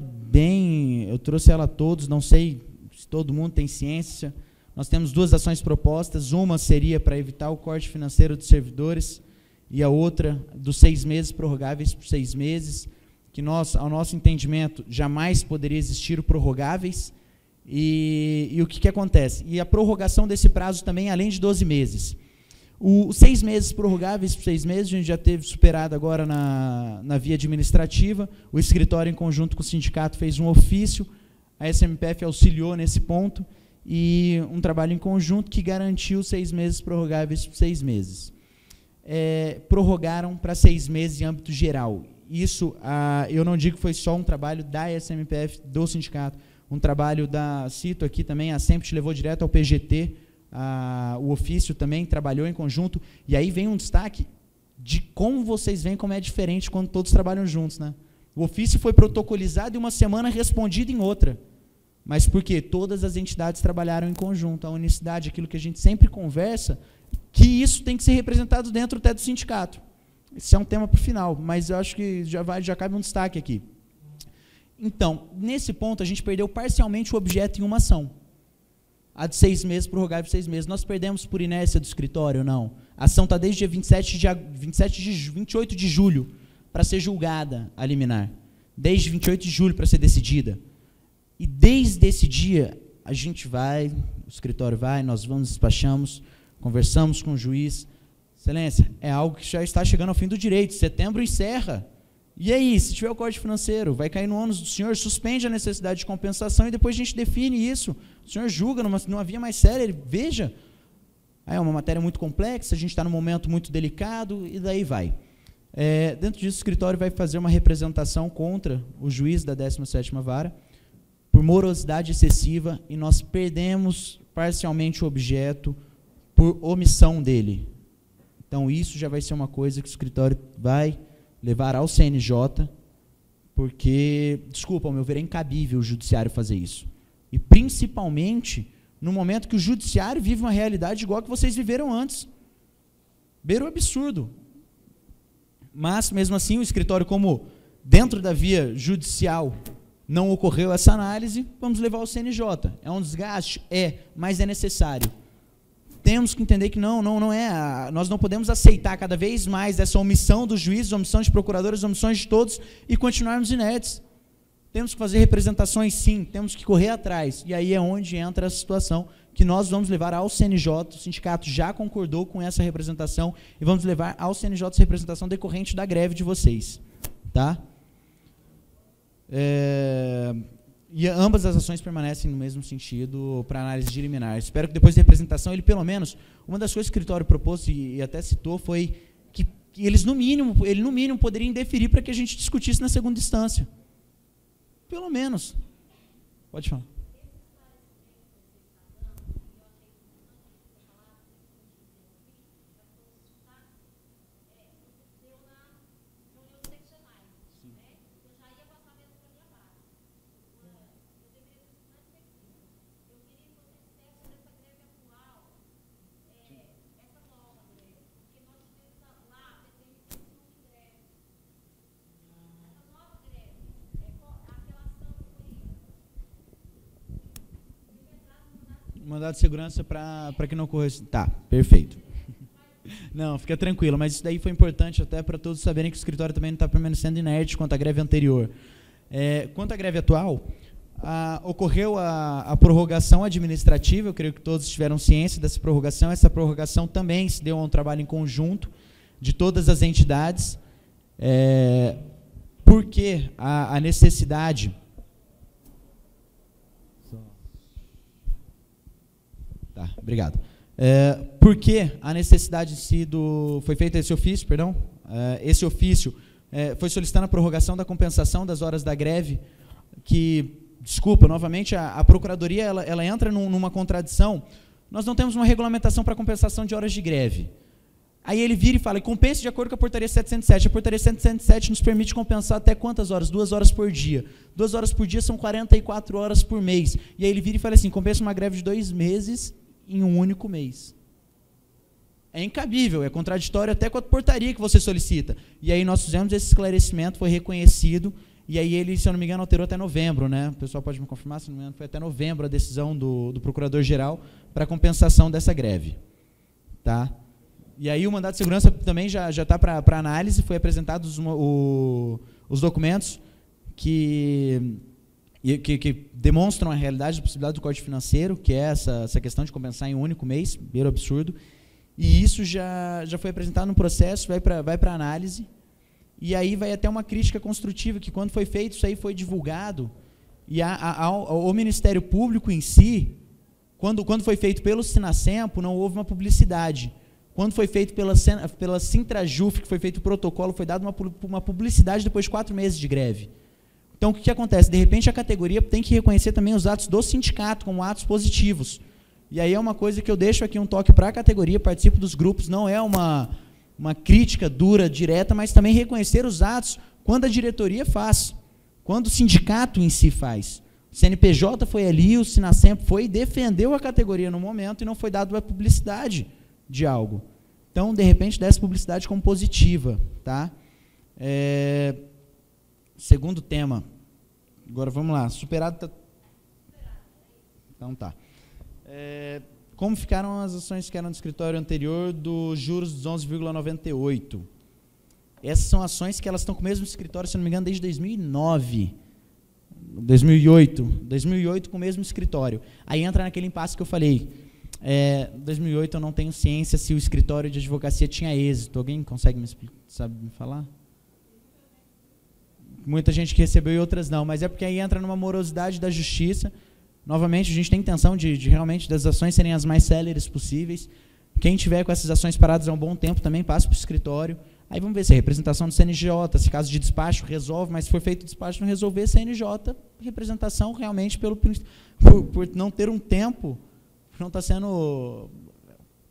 eu trouxe ela a todos, não sei se todo mundo tem ciência. Nós temos duas ações propostas, uma seria para evitar o corte financeiro dos servidores e a outra dos 6 meses prorrogáveis por 6 meses, que ao nosso entendimento, jamais poderia existir o prorrogáveis. E o que acontece? E a prorrogação desse prazo também, além de 12 meses. Os 6 meses prorrogáveis por 6 meses, a gente já teve superado agora na via administrativa, o escritório, em conjunto com o sindicato, fez um ofício, a SMPF auxiliou nesse ponto, e um trabalho em conjunto que garantiu 6 meses prorrogáveis por 6 meses. Prorrogaram para 6 meses em âmbito geral. Isso, eu não digo que foi só um trabalho da SMPF, do sindicato, um trabalho cito aqui também, a SEMPT levou direto ao PGT, o ofício também trabalhou em conjunto, e aí vem um destaque de como vocês veem como é diferente quando todos trabalham juntos, né? O ofício foi protocolizado em uma semana, respondido em outra. Mas por quê? Todas as entidades trabalharam em conjunto. A unicidade, aquilo que a gente sempre conversa, que isso tem que ser representado dentro até do sindicato. Esse é um tema para o final, mas eu acho que já cabe um destaque aqui. Então, nesse ponto, a gente perdeu parcialmente o objeto em uma ação. A de 6 meses, prorrogável de 6 meses. Nós perdemos por inércia do escritório? Não. A ação está desde dia 28 de julho para ser julgada a liminar. Desde 28 de julho para ser decidida. E desde esse dia, a gente vai, o escritório vai, nós vamos, despachamos, conversamos com o juiz. Excelência, é algo que já está chegando ao fim do direito. Setembro encerra. E aí, se tiver o corte financeiro, vai cair no ônus do senhor, suspende a necessidade de compensação e depois a gente define isso. O senhor julga numa via mais séria, ele veja. É uma matéria muito complexa, a gente está num momento muito delicado e daí vai. Dentro disso, o escritório vai fazer uma representação contra o juiz da 17ª Vara por morosidade excessiva e nós perdemos parcialmente o objeto por omissão dele. Então, isso já vai ser uma coisa que o escritório vai levar ao CNJ, porque, desculpa, ao meu ver, é incabível o judiciário fazer isso. E, principalmente, no momento que o judiciário vive uma realidade igual a que vocês viveram antes. Beira o absurdo. Mas, mesmo assim, o escritório, como dentro da via judicial não ocorreu essa análise, vamos levar ao CNJ. É um desgaste? Mas é necessário. Temos que entender que não é. Nós não podemos aceitar cada vez mais essa omissão dos juízes, omissão de procuradores, omissões de todos e continuarmos inertes. Temos que fazer representações, sim, temos que correr atrás. E aí é onde entra a situação que nós vamos levar ao CNJ, o sindicato já concordou com essa representação, e vamos levar ao CNJ essa representação decorrente da greve de vocês. Tá? E ambas as ações permanecem no mesmo sentido para análise de liminar. Espero que depois da representação, ele pelo menos, uma das coisas que o escritório propôs e até citou foi que eles no mínimo poderiam indeferir para que a gente discutisse na segunda instância. Pelo menos. Pode falar. Mandado de segurança para que não ocorra... Tá, perfeito. Não, fica tranquilo, mas isso daí foi importante até para todos saberem que o escritório também não está permanecendo inerte quanto à greve anterior. Quanto à greve atual, ocorreu a prorrogação administrativa, eu creio que todos tiveram ciência dessa prorrogação. Essa prorrogação também se deu a um trabalho em conjunto de todas as entidades, porque a necessidade... Tá, obrigado. Por que a necessidade foi feito esse ofício, perdão? Esse ofício foi solicitando a prorrogação da compensação das horas da greve, que, desculpa, novamente, a Procuradoria ela entra numa contradição. Nós não temos uma regulamentação para compensação de horas de greve. Aí ele vira e fala, compense de acordo com a portaria 707. A portaria 707 nos permite compensar até quantas horas? 2 horas por dia. 2 horas por dia são 44 horas por mês. E aí ele vira e fala assim, compensa uma greve de 2 meses em um único mês. É incabível, é contraditório até com a portaria que você solicita. E aí nós fizemos esse esclarecimento, foi reconhecido, e aí ele, se eu não me engano, alterou até novembro, né? O pessoal pode me confirmar, se não me engano, foi até novembro a decisão do Procurador-Geral para compensação dessa greve. Tá? E aí o mandado de segurança também já está para análise, foi apresentados os documentos que demonstram a realidade da possibilidade do corte financeiro, que é essa questão de compensar em um único mês, beiro absurdo, e isso já foi apresentado no processo, vai para análise, e aí vai até uma crítica construtiva, que quando foi feito, isso aí foi divulgado, e o Ministério Público em si, quando foi feito pelo Sinasempo, não houve uma publicidade. Quando foi feito pela Sintrajuf, que foi feito o protocolo, foi dada uma publicidade depois de 4 meses de greve. Então, o que acontece? De repente, a categoria tem que reconhecer também os atos do sindicato como atos positivos. E aí é uma coisa que eu deixo aqui um toque para a categoria, participo dos grupos, não é uma crítica dura, direta, mas também reconhecer os atos quando a diretoria faz, quando o sindicato em si faz. O CNPJ foi ali, o Sinasempo foi e defendeu a categoria no momento e não foi dado a publicidade de algo. Então, de repente, dá essa publicidade como positiva. Tá? Segundo tema. Agora vamos lá. Superado. Então tá. Como ficaram as ações que eram do escritório anterior dos juros dos 11,98? Essas são ações que elas estão com o mesmo escritório, se não me engano, desde 2009. 2008 com o mesmo escritório. Aí entra naquele impasse que eu falei. 2008 eu não tenho ciência se o escritório de advocacia tinha êxito. Alguém consegue me falar? Muita gente que recebeu e outras não, mas é porque aí entra numa morosidade da justiça. Novamente, a gente tem intenção de realmente das ações serem as mais céleres possíveis. Quem tiver com essas ações paradas há um bom tempo também passa para o escritório. Aí vamos ver se a representação do CNJ, se caso de despacho resolve, mas se for feito despacho não resolver, CNJ, representação realmente por não ter um tempo, não está sendo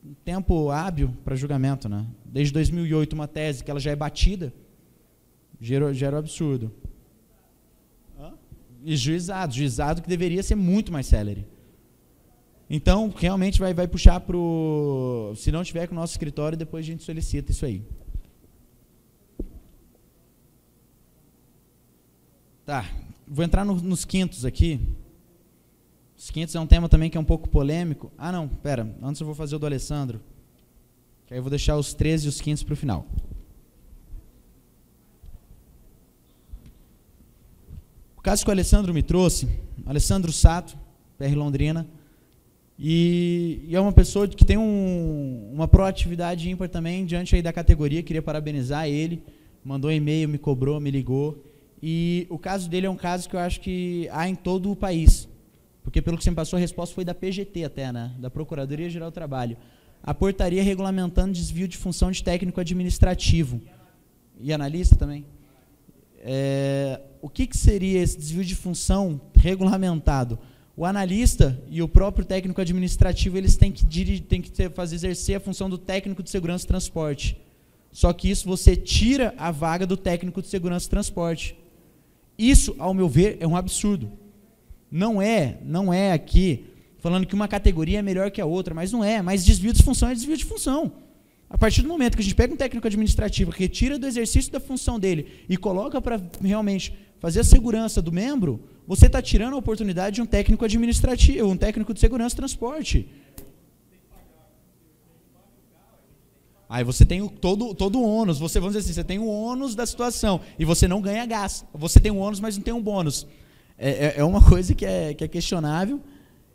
um tempo hábil para julgamento. Né? Desde 2008, uma tese que ela já é batida, gera um absurdo. E juizado que deveria ser muito mais célere. Então, realmente vai puxar para o... Se não tiver com o nosso escritório, depois a gente solicita isso aí. Tá, vou entrar nos quintos aqui. Os quintos é um tema também que é um pouco polêmico. Ah, não, pera, antes eu vou fazer o do Alessandro. Que aí eu vou deixar os 13 e os quintos para o final. O caso que o Alessandro me trouxe, Alessandro Sato, PR Londrina, e é uma pessoa que tem uma proatividade ímpar também diante aí da categoria. Queria parabenizar ele, mandou um e-mail, me cobrou, me ligou, e o caso dele é um caso que eu acho que há em todo o país, porque pelo que você me passou a resposta foi da PGT até, né, da Procuradoria Geral do Trabalho, a portaria regulamentando desvio de função de técnico administrativo e analista também. O que seria esse desvio de função regulamentado? O analista e o próprio técnico administrativo, eles têm que exercer a função do técnico de segurança e transporte. Só que isso você tira a vaga do técnico de segurança e transporte. Isso, ao meu ver, é um absurdo. Não é aqui falando que uma categoria é melhor que a outra, mas não é. Mas desvio de função é desvio de função. A partir do momento que a gente pega um técnico administrativo, retira do exercício da função dele e coloca para realmente fazer a segurança do membro, você está tirando a oportunidade de um técnico administrativo, um técnico de segurança e transporte. Aí você tem todo o ônus, vamos dizer assim, você tem o ônus da situação e você não ganha gás. Você tem um ônus, mas não tem um bônus. É uma coisa que é questionável,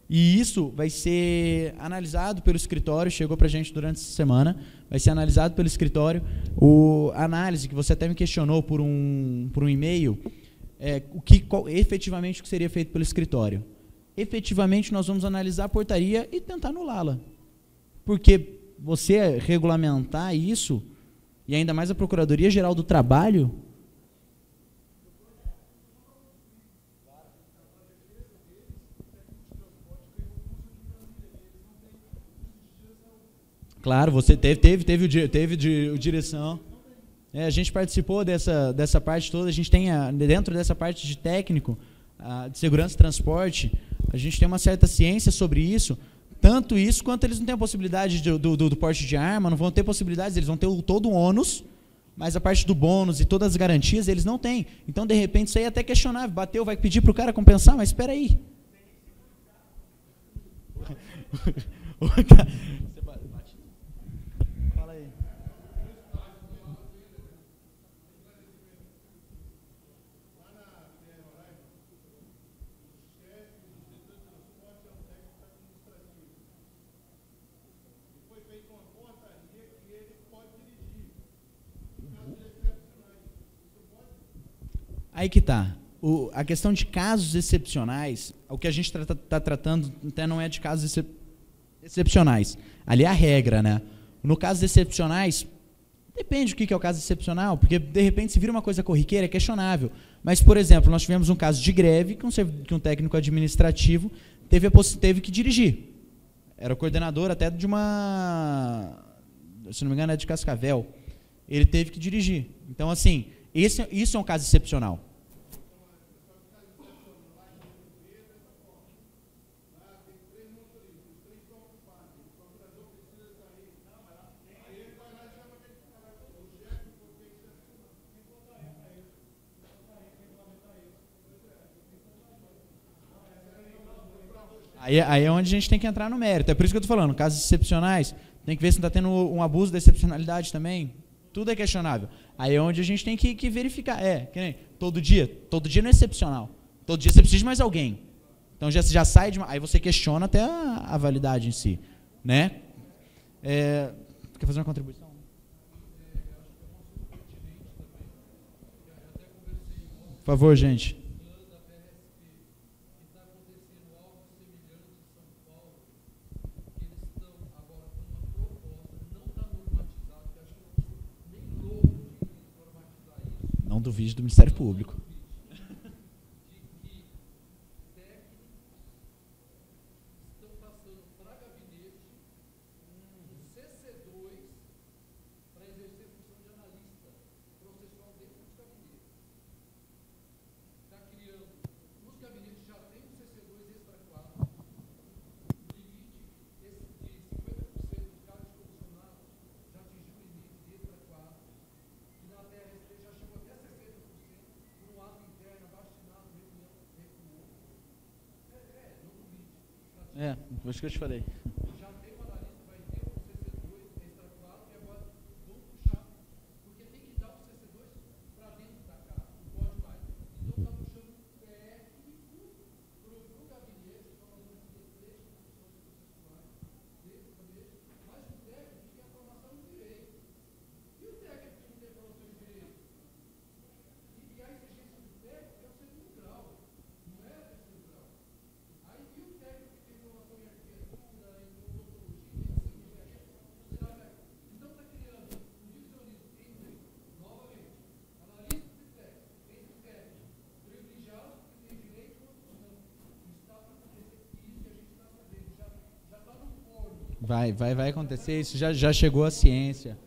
e isso vai ser analisado pelo escritório, chegou para a gente durante essa semana, vai ser analisado pelo escritório. A análise que você até me questionou por um e-mail, efetivamente o que seria feito pelo escritório. Efetivamente nós vamos analisar a portaria e tentar anulá-la. Porque você regulamentar isso, e ainda mais a Procuradoria Geral do Trabalho, claro, você teve o direção. A gente participou dessa parte toda. A gente tem, dentro dessa parte de técnico, de segurança e transporte, a gente tem uma certa ciência sobre isso. Tanto isso, quanto eles não têm a possibilidade do porte de arma, não vão ter possibilidades, eles vão ter todo o ônus, mas a parte do bônus e todas as garantias, eles não têm. Então, de repente, isso aí é até questionável. Bateu, vai pedir para o cara compensar, mas espera aí. Fala aí. Aí que está. A questão de casos excepcionais, o que a gente está tratando até não é de casos excepcionais. Ali é a regra, né? No caso excepcionais, depende do que é o caso excepcional, porque de repente se vira uma coisa corriqueira, é questionável. Mas, por exemplo, nós tivemos um caso de greve que um técnico administrativo teve que dirigir. Era o coordenador até de uma, se não me engano, é de Cascavel. Ele teve que dirigir. Então, assim, isso é um caso excepcional. Aí é onde a gente tem que entrar no mérito. É por isso que eu estou falando, casos excepcionais, tem que ver se não está tendo um abuso da excepcionalidade também. Tudo é questionável. Aí é onde a gente tem que verificar. Que nem todo dia não é excepcional. Todo dia você precisa de mais alguém. Então já sai de aí você questiona até a validade em si, né? Quer fazer uma contribuição? Por favor, gente. Não duvide do Ministério Público. Foi isso que eu te falei. Já tem uma analista, vai ter um CC2 extra 4 e agora vão puxar, porque tem que dar o CC2 para dentro da casa, não pode mais. Então está puxando PR Vai acontecer, isso já chegou à ciência.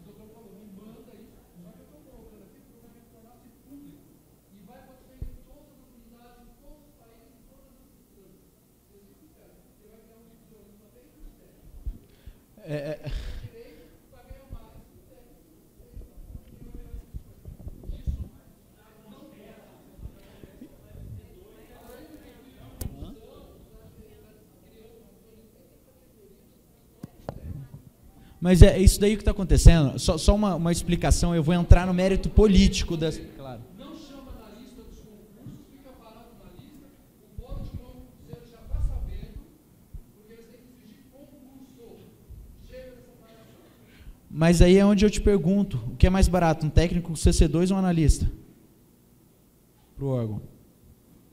Mas é isso daí que está acontecendo. Só uma explicação, eu vou entrar no mérito político das. Claro. Não chama na lista dos concursos, fica parado na lista, o bolo de concurseiro já está sabendo, porque eles têm que exigir concurso. Chega dessa palhaçada. Mas aí é onde eu te pergunto, o que é mais barato, um técnico CC2 ou um analista? Para o órgão.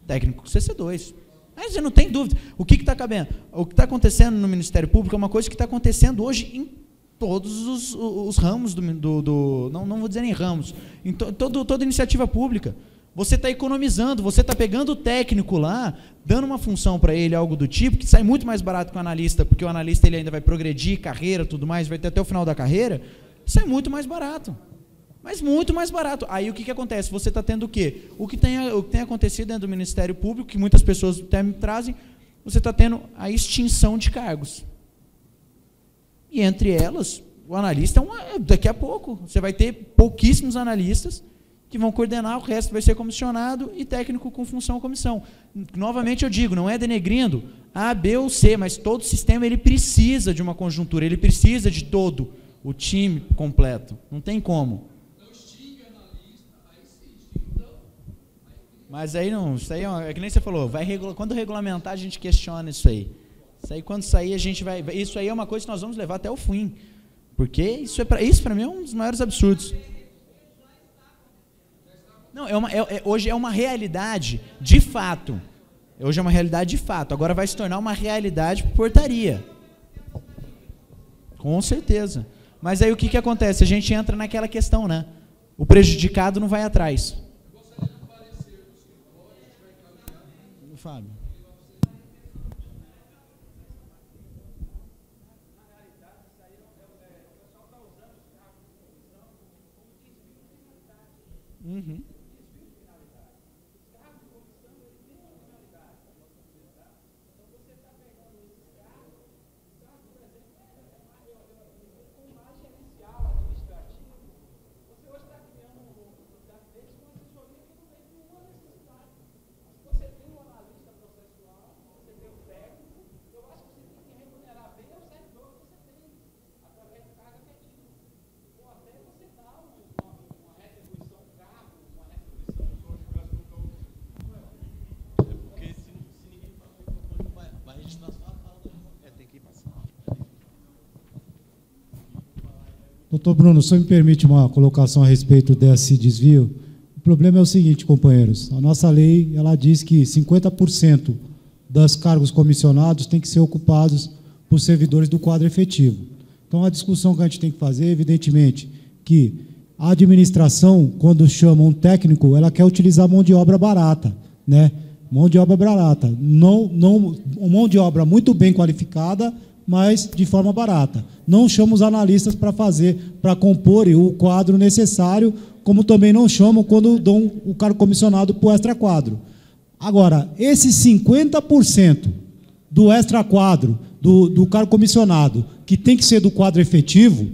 Técnico CC2. Mas você não tem dúvida. O que está cabendo? O que está acontecendo no Ministério Público é uma coisa que está acontecendo hoje em todos os ramos não vou dizer em ramos, em toda iniciativa pública. Você está economizando, você está pegando o técnico lá, dando uma função para ele, algo do tipo, que sai muito mais barato que o analista, porque o analista ele ainda vai progredir, carreira, tudo mais, vai ter até o final da carreira, sai muito mais barato. Mas muito mais barato. Aí o que acontece? Você está tendo o quê? O que tem acontecido dentro do Ministério Público, que muitas pessoas até me trazem, você está tendo a extinção de cargos. E entre elas, o analista, daqui a pouco, você vai ter pouquíssimos analistas que vão coordenar, o resto vai ser comissionado e técnico com função comissão. Novamente eu digo, não é denegrindo A, B ou C, mas todo sistema ele precisa de uma conjuntura, ele precisa de todo o time completo. Não tem como. Mas aí não, isso aí é que nem você falou, quando regulamentar a gente questiona isso aí. Isso aí quando sair a gente vai, isso aí é uma coisa que nós vamos levar até o fim. Porque isso para mim é um dos maiores absurdos. Não, hoje é uma realidade de fato. Hoje é uma realidade de fato. Agora vai se tornar uma realidade por portaria. Com certeza. Mas aí o que acontece? A gente entra naquela questão, né? O prejudicado não vai atrás. Fábio. Uhum. Doutor Bruno, se me permite uma colocação a respeito desse desvio. O problema é o seguinte, companheiros, a nossa lei ela diz que 50% dos cargos comissionados têm que ser ocupados por servidores do quadro efetivo. Então, a discussão que a gente tem que fazer, evidentemente, que a administração, quando chama um técnico, ela quer utilizar mão de obra barata, né? Mão de obra barata, não mão de obra muito bem qualificada, mas de forma barata. Não chama os analistas para compor o quadro necessário, como também não chamam quando dão o cargo comissionado para o extra-quadro. Agora, esses 50% do extra-quadro, do cargo comissionado, que tem que ser do quadro efetivo,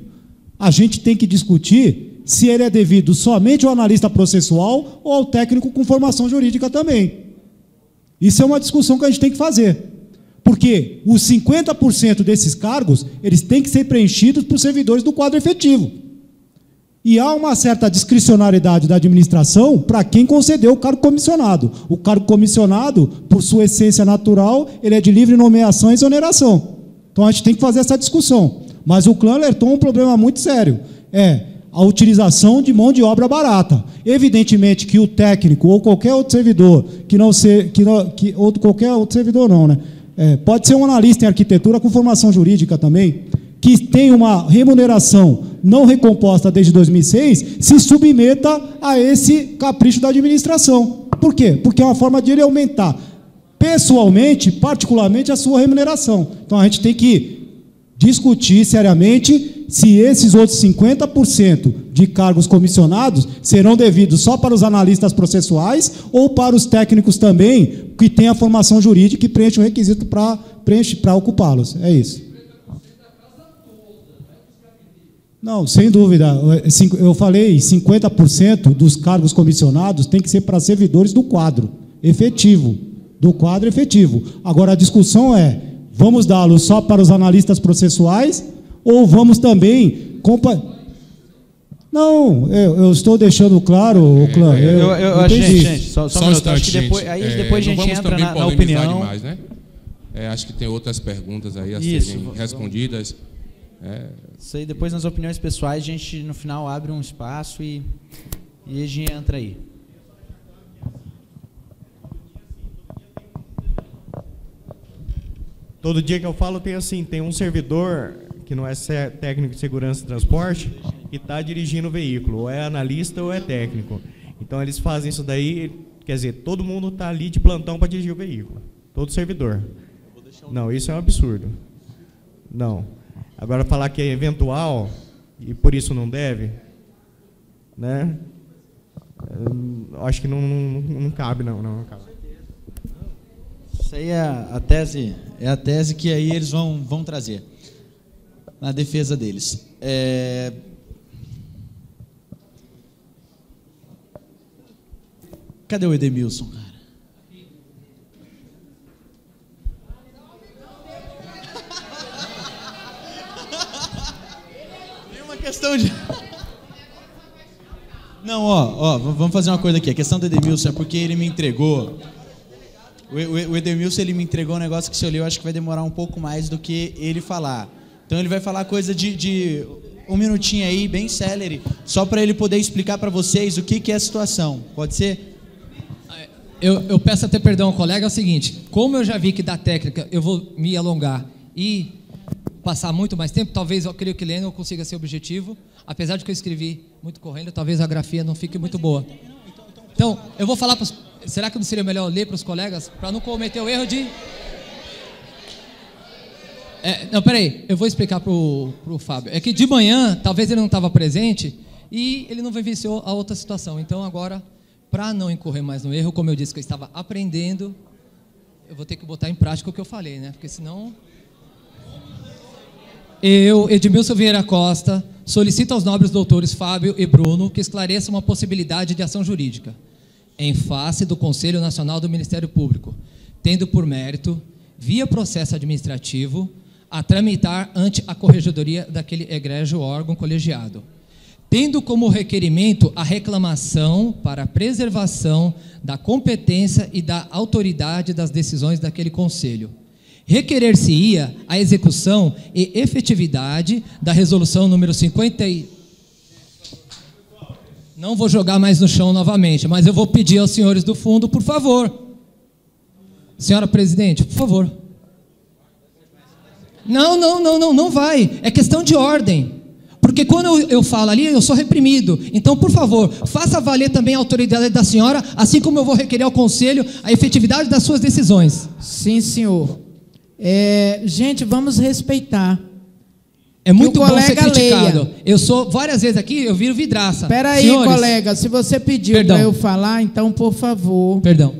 a gente tem que discutir se ele é devido somente ao analista processual ou ao técnico com formação jurídica também. Isso é uma discussão que a gente tem que fazer. Porque os 50% desses cargos, eles têm que ser preenchidos por servidores do quadro efetivo. E há uma certa discricionariedade da administração para quem concedeu o cargo comissionado. O cargo comissionado, por sua essência natural, ele é de livre nomeação e exoneração. Então a gente tem que fazer essa discussão. Mas o CLAN alertou um problema muito sério. É a utilização de mão de obra barata. Evidentemente que o técnico ou qualquer outro servidor, ou qualquer outro servidor não, né? Pode ser um analista em arquitetura com formação jurídica também, que tem uma remuneração não recomposta desde 2006, se submeta a esse capricho da administração. Por quê? Porque é uma forma de ele aumentar pessoalmente, particularmente, a sua remuneração. Então, a gente tem que discutir seriamente se esses outros 50% de cargos comissionados serão devidos só para os analistas processuais ou para os técnicos também que têm a formação jurídica e preenchem o requisito para ocupá-los. É isso. Não, sem dúvida. Eu falei 50% dos cargos comissionados tem que ser para servidores do quadro efetivo. Do quadro efetivo. Agora, a discussão é, vamos dá-los só para os analistas processuais ou vamos também... Não, eu estou deixando claro, Clã. Eu acho, gente, só um minuto. Acho que depois, gente, depois a gente entra na opinião. Demais, né? Acho que tem outras perguntas aí a serem respondidas. Isso aí, depois nas opiniões pessoais, a gente no final abre um espaço e a gente entra aí. Todo dia que eu falo tem assim, tem um servidor que não é técnico de segurança de transporte que está dirigindo o veículo, ou é analista ou é técnico. Então eles fazem isso daí, quer dizer, todo mundo está ali de plantão para dirigir o veículo, todo servidor. Não, isso é um absurdo. Não. Agora falar que é eventual e por isso não deve, né? Acho que não cabe, não cabe. Isso aí é a tese que aí eles vão trazer na defesa deles. Cadê o Edemilson, cara? Tem uma questão de... Não, vamos fazer uma coisa aqui. A questão do Edemilson é porque ele me entregou... O Edemilson, ele me entregou um negócio que se eu ler, eu acho que vai demorar um pouco mais do que ele falar. Então ele vai falar coisa de um minutinho aí, bem célere, só para ele poder explicar para vocês o que é a situação. Pode ser? Eu peço até perdão ao colega, é o seguinte, como eu já vi que da técnica eu vou me alongar e passar muito mais tempo, talvez eu creio que lendo eu consiga ser objetivo, apesar de que eu escrevi muito correndo, talvez a grafia não fique muito boa. Então, eu vou falar para os... Será que não seria melhor ler para os colegas, para não cometer o erro de... não, peraí, eu vou explicar para o Fábio. É que de manhã, talvez ele não estava presente e ele não vivenciou a outra situação. Então, agora, para não incorrer mais no erro, como eu disse que eu estava aprendendo, eu vou ter que botar em prática o que eu falei, né? Porque senão... Eu, Edmilson Vieira Costa, solicito aos nobres doutores Fábio e Bruno que esclareçam uma possibilidade de ação jurídica em face do Conselho Nacional do Ministério Público, tendo por mérito, via processo administrativo, a tramitar ante a corregedoria daquele egrégio órgão colegiado, tendo como requerimento a reclamação para a preservação da competência e da autoridade das decisões daquele conselho. Requerer-se-ia a execução e efetividade da resolução número 50 e... Não vou jogar mais no chão novamente, mas eu vou pedir aos senhores do fundo, por favor. Senhora presidente, por favor. Não vai. É questão de ordem. Porque quando eu falo ali, eu sou reprimido. Então, por favor, faça valer também a autoridade da senhora, assim como eu vou requerer ao conselho a efetividade das suas decisões. Sim, senhor. Gente, vamos respeitar. É muito bom ser criticado. Leia. Eu sou, várias vezes aqui, eu viro vidraça. Espera aí, colega, se você pediu para eu falar, então, por favor. Perdão.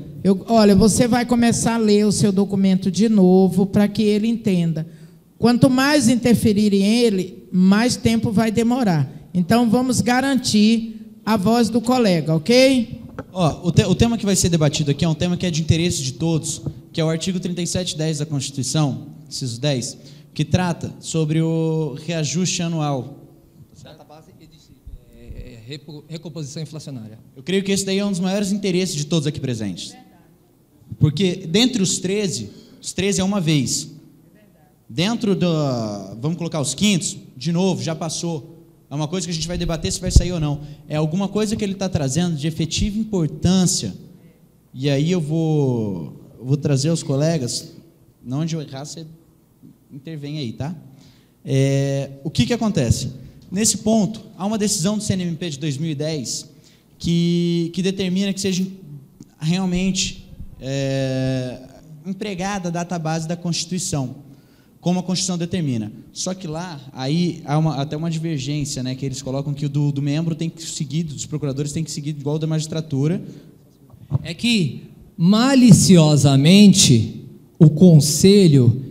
Olha, você vai começar a ler o seu documento de novo para que ele entenda. Quanto mais interferirem ele, mais tempo vai demorar. Então, vamos garantir a voz do colega, ok? O tema que vai ser debatido aqui é um tema que é de interesse de todos, que é o artigo 3710 da Constituição, inciso 10, que trata sobre o reajuste anual. Data base e recomposição inflacionária. Eu creio que esse daí é um dos maiores interesses de todos aqui presentes. Porque, dentre os 13 é uma vez. Dentro do... Vamos colocar os quintos, de novo, já passou. É uma coisa que a gente vai debater se vai sair ou não. É alguma coisa que ele está trazendo de efetiva importância. E aí eu vou trazer aos colegas, não onde eu errar, você intervém aí, tá? O que acontece? Nesse ponto, há uma decisão do CNMP de 2010 que determina que seja realmente empregada a database da Constituição. como a Constituição determina. Só que lá, aí há até uma divergência, né, que eles colocam que o do membro tem que seguir, dos procuradores tem que seguir igual o da magistratura. É que, maliciosamente, o Conselho,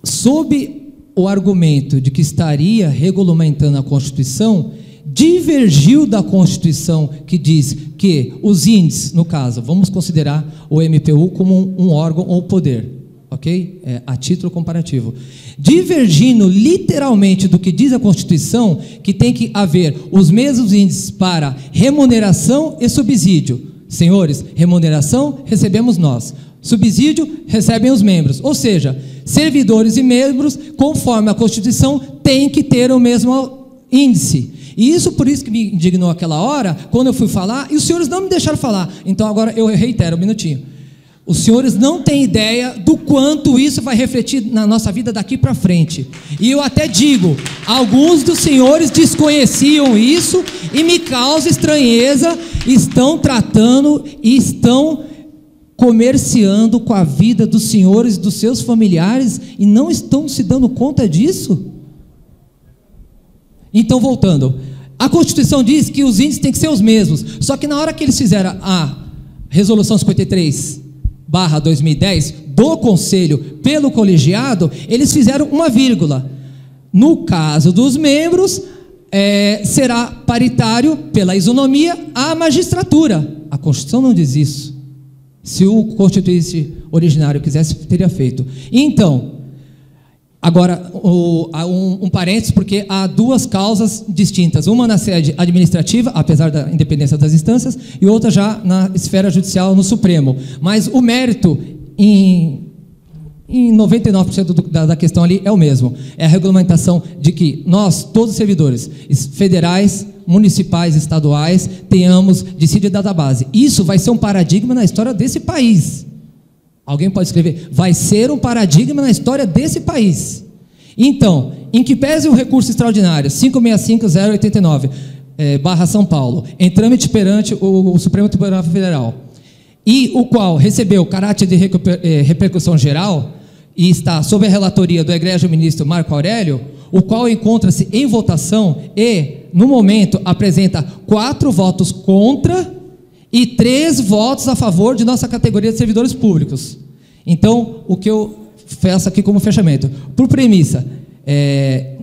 sob o argumento de que estaria regulamentando a Constituição, divergiu da Constituição, que diz que os índices, no caso, vamos considerar o MPU como um órgão ou poder, ok? A título comparativo. Divergindo literalmente do que diz a Constituição, que tem que haver os mesmos índices para remuneração e subsídio. Senhores, remuneração recebemos nós, subsídio recebem os membros, ou seja, servidores e membros, conforme a Constituição, têm que ter o mesmo índice. E isso, por isso que me indignou aquela hora, quando eu fui falar, e os senhores não me deixaram falar. Então agora eu reitero um minutinho. Os senhores não têm ideia do quanto isso vai refletir na nossa vida daqui para frente. E eu até digo, alguns dos senhores desconheciam isso e me causa estranheza, estão tratando e estão comerciando com a vida dos senhores e dos seus familiares e não estão se dando conta disso? Então, voltando, a Constituição diz que os índices têm que ser os mesmos, só que na hora que eles fizeram a Resolução 53/2010 do Conselho pelo colegiado, eles fizeram uma vírgula. No caso dos membros, será paritário pela isonomia a magistratura. A Constituição não diz isso. Se o constituinte originário quisesse, teria feito. Então, agora, um parênteses, porque há duas causas distintas. Uma na sede administrativa, apesar da independência das instâncias, e outra já na esfera judicial, no Supremo. Mas o mérito, em 99% da questão ali, é o mesmo. É a regulamentação de que nós, todos os servidores, federais, municipais, estaduais, tenhamos dissídio de database. Isso vai ser um paradigma na história desse país. Alguém pode escrever, vai ser um paradigma na história desse país. Então, em que pese o recurso extraordinário 565.089, São Paulo, em trâmite perante o Supremo Tribunal Federal, e o qual recebeu caráter de repercussão geral, e está sob a relatoria do egrégio ministro Marco Aurélio, o qual encontra-se em votação e, no momento, apresenta 4 votos contra e 3 votos a favor de nossa categoria de servidores públicos. Então, o que eu faço aqui como fechamento? Por premissa,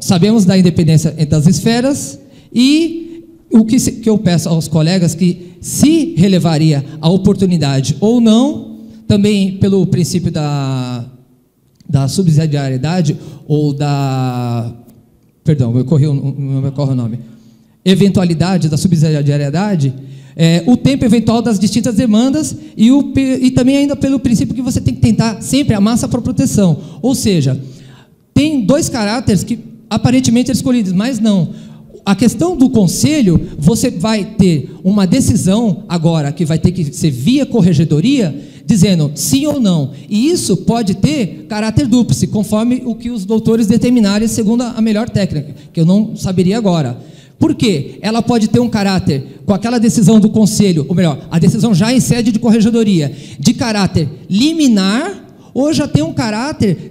sabemos da independência entre as esferas e o que eu peço aos colegas que, se relevaria a oportunidade ou não, também pelo princípio da subsidiariedade ou da... Perdão, não me ocorre o nome. Eventualidade da subsidiariedade, o tempo eventual das distintas demandas e também ainda pelo princípio que você tem que tentar sempre a massa para proteção. Ou seja, tem 2 caráteres que aparentemente eram escolhidos, mas não. A questão do conselho, você vai ter uma decisão agora que vai ter que ser via corregedoria, dizendo sim ou não. E isso pode ter caráter dúplice, conforme o que os doutores determinarem segundo a melhor técnica, que eu não saberia agora. Por quê? Ela pode ter um caráter, com aquela decisão do conselho, ou melhor, a decisão já em sede de corregedoria, de caráter liminar, ou já tem um caráter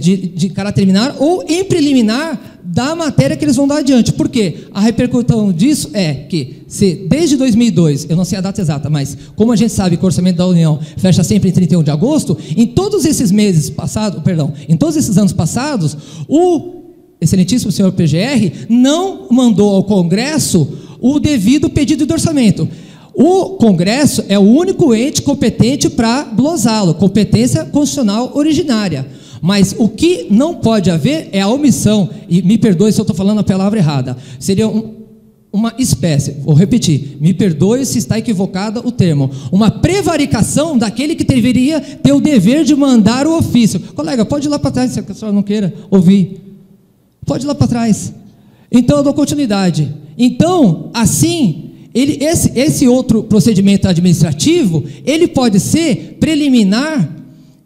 de caráter liminar, ou em preliminar da matéria que eles vão dar adiante. Por quê? A repercussão disso é que, se desde 2002, eu não sei a data exata, mas como a gente sabe que o orçamento da União fecha sempre em 31 de agosto, em todos esses meses passados, em todos esses anos passados, o excelentíssimo senhor PGR não mandou ao Congresso o devido pedido de orçamento. O Congresso é o único ente competente para glosá-lo, competência constitucional originária. Mas o que não pode haver é a omissão, e me perdoe se eu estou falando a palavra errada, seria uma espécie, vou repetir, me perdoe se está equivocado o termo, uma prevaricação daquele que deveria ter o dever de mandar o ofício. Colega, pode ir lá para trás, se a pessoa não queira ouvir. Pode ir lá para trás. Então, eu dou continuidade. Então, assim, esse outro procedimento administrativo, ele pode ser preliminar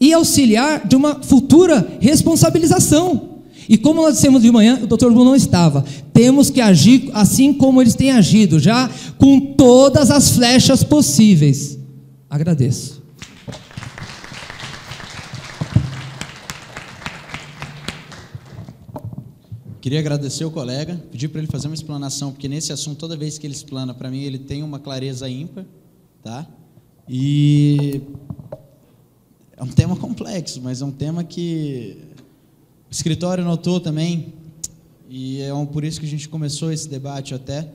e auxiliar de uma futura responsabilização. E como nós dissemos de manhã, o doutor Bruno não estava, temos que agir assim como eles têm agido, já com todas as flechas possíveis. Agradeço. Queria agradecer o colega, pedir para ele fazer uma explanação, porque nesse assunto, toda vez que ele explana, para mim, ele tem uma clareza ímpar, tá? E é um tema complexo, mas é um tema que o escritório notou também, e é por isso que a gente começou esse debate até,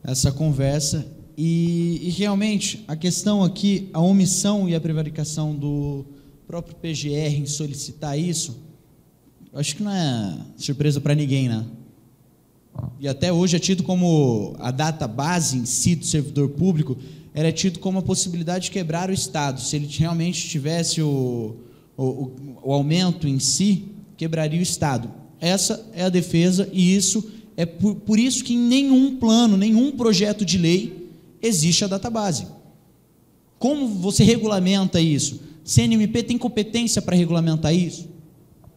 essa conversa, e realmente, a questão aqui, a omissão e a prevaricação do próprio PGR em solicitar isso, acho que não é surpresa para ninguém, né? E até hoje é tido como a data base em si do servidor público, era tido como a possibilidade de quebrar o Estado. Se ele realmente tivesse o aumento em si, quebraria o Estado. Essa é a defesa, e isso é por isso que em nenhum plano, nenhum projeto de lei existe a data base. Como você regulamenta isso? CNMP tem competência para regulamentar isso?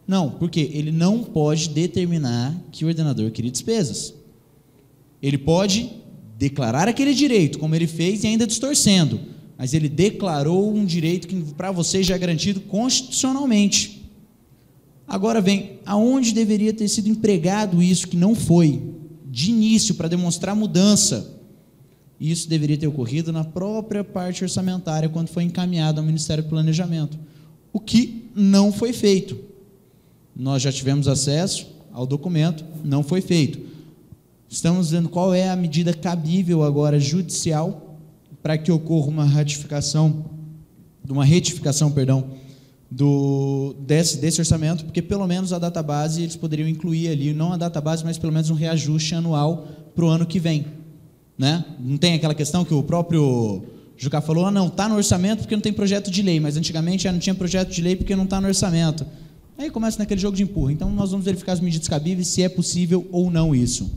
Não, porque ele não pode determinar que o ordenador crie despesas. Ele pode declarar aquele direito, como ele fez, e ainda distorcendo, mas ele declarou um direito que para você já é garantido constitucionalmente. Agora vem, aonde deveria ter sido empregado isso que não foi, de início, para demonstrar mudança? Isso deveria ter ocorrido na própria parte orçamentária, quando foi encaminhado ao Ministério do Planejamento, o que não foi feito. Nós já tivemos acesso ao documento, não foi feito. Estamos dizendo qual é a medida cabível agora judicial para que ocorra uma retificação desse orçamento, porque pelo menos a database eles poderiam incluir ali, não a database, mas pelo menos um reajuste anual para o ano que vem, né? Não tem aquela questão que o próprio Jucá falou, não, está no orçamento porque não tem projeto de lei, mas antigamente já não tinha projeto de lei porque não está no orçamento. Aí começa naquele jogo de empurra. Então nós vamos verificar as medidas cabíveis, se é possível ou não isso.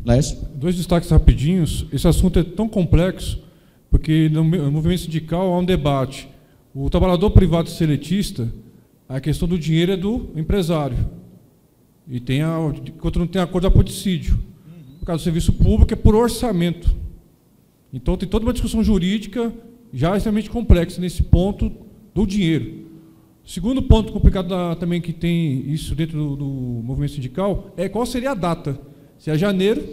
Lércio? 2 destaques rapidinhos. Esse assunto é tão complexo, porque no movimento sindical há um debate. O trabalhador privado seletista, a questão do dinheiro é do empresário. E enquanto não tem acordo, há particídio. No caso do serviço público, é por orçamento. Então tem toda uma discussão jurídica já extremamente complexa nesse ponto do dinheiro. Segundo ponto complicado também que tem isso dentro do movimento sindical é qual seria a data. Se é janeiro,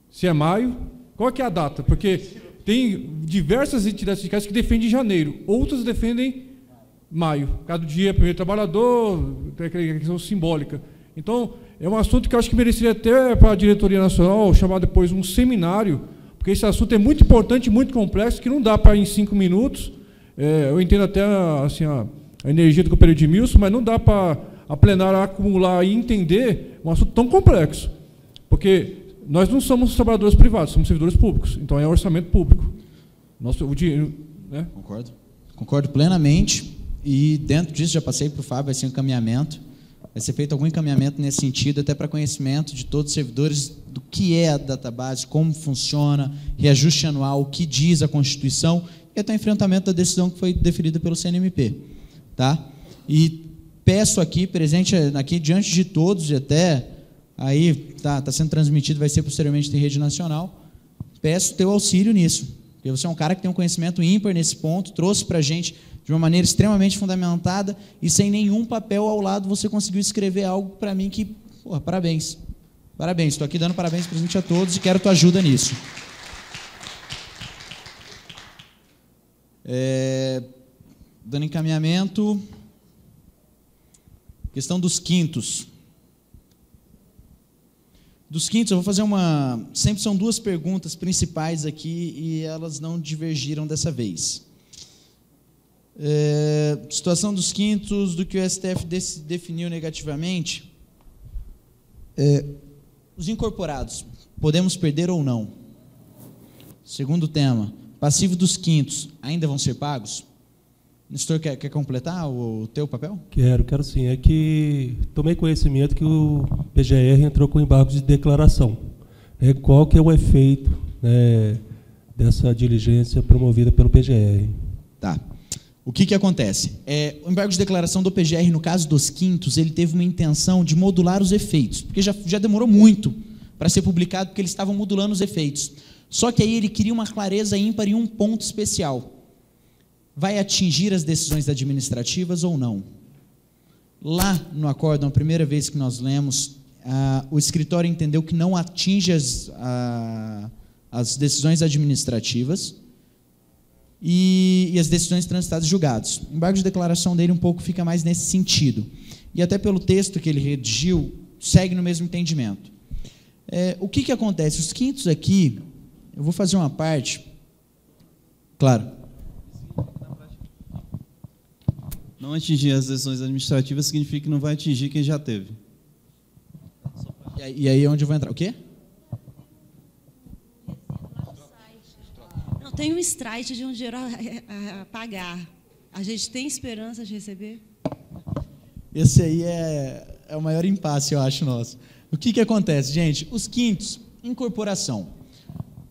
se é maio, qual que é a data? Porque tem diversas entidades sindicais que defendem janeiro, outras defendem maio. Cada dia, primeiro trabalhador, tem aquela questão simbólica. Então, é um assunto que eu acho que mereceria até para a diretoria nacional chamar depois um seminário, porque esse assunto é muito importante, muito complexo, que não dá para em 5 minutos. Eu entendo até assim, a energia do companheiro Edmilson, mas não dá para a plenária acumular e entender um assunto tão complexo. Porque nós não somos trabalhadores privados, somos servidores públicos. Então, é orçamento público. O dinheiro, né? Concordo plenamente. E dentro disso, já passei para o Fábio, vai ser um encaminhamento. Vai ser feito algum encaminhamento nesse sentido, até para conhecimento de todos os servidores do que é a database, como funciona, reajuste anual, o que diz a Constituição, e até enfrentamento da decisão que foi deferida pelo CNMP. Tá? E peço aqui, presente aqui diante de todos, e até aí está sendo transmitido, vai ser posteriormente em rede nacional, peço teu auxílio nisso, porque você é um cara que tem um conhecimento ímpar nesse ponto, trouxe para a gente de uma maneira extremamente fundamentada e sem nenhum papel ao lado você conseguiu escrever algo para mim que, porra, parabéns. Parabéns, estou aqui dando parabéns presente a todos e quero tua ajuda nisso. Dando encaminhamento, questão dos quintos. Dos quintos, eu vou fazer sempre são 2 perguntas principais aqui e elas não divergiram dessa vez. Situação dos quintos, do que o STF definiu negativamente. Os incorporados, podemos perder ou não? Segundo tema, passivo dos quintos, ainda vão ser pagos? Nestor, quer completar o teu papel? Quero sim. É que tomei conhecimento que o PGR entrou com embargo de declaração. Qual que é o efeito, né, dessa diligência promovida pelo PGR? Tá. O que acontece? O embargo de declaração do PGR, no caso dos quintos, ele teve uma intenção de modular os efeitos, porque já demorou muito para ser publicado, porque eles estavam modulando os efeitos. Só que aí ele queria uma clareza ímpar em um ponto especial. Vai atingir as decisões administrativas ou não? Lá no acórdão, a primeira vez que nós lemos, o escritório entendeu que não atinge as decisões administrativas e as decisões transitadas em julgados. O embargo de declaração dele um pouco fica mais nesse sentido. E até pelo texto que ele redigiu, segue no mesmo entendimento. O que acontece? Os quintos aqui, eu vou fazer uma parte, claro. Não atingir as decisões administrativas significa que não vai atingir quem já teve. E aí é onde eu vou entrar? O quê? Não, tem um strike de um dinheiro a pagar. A gente tem esperança de receber? Esse aí é o maior impasse, eu acho, nosso. O que acontece, gente? Os quintos, incorporação.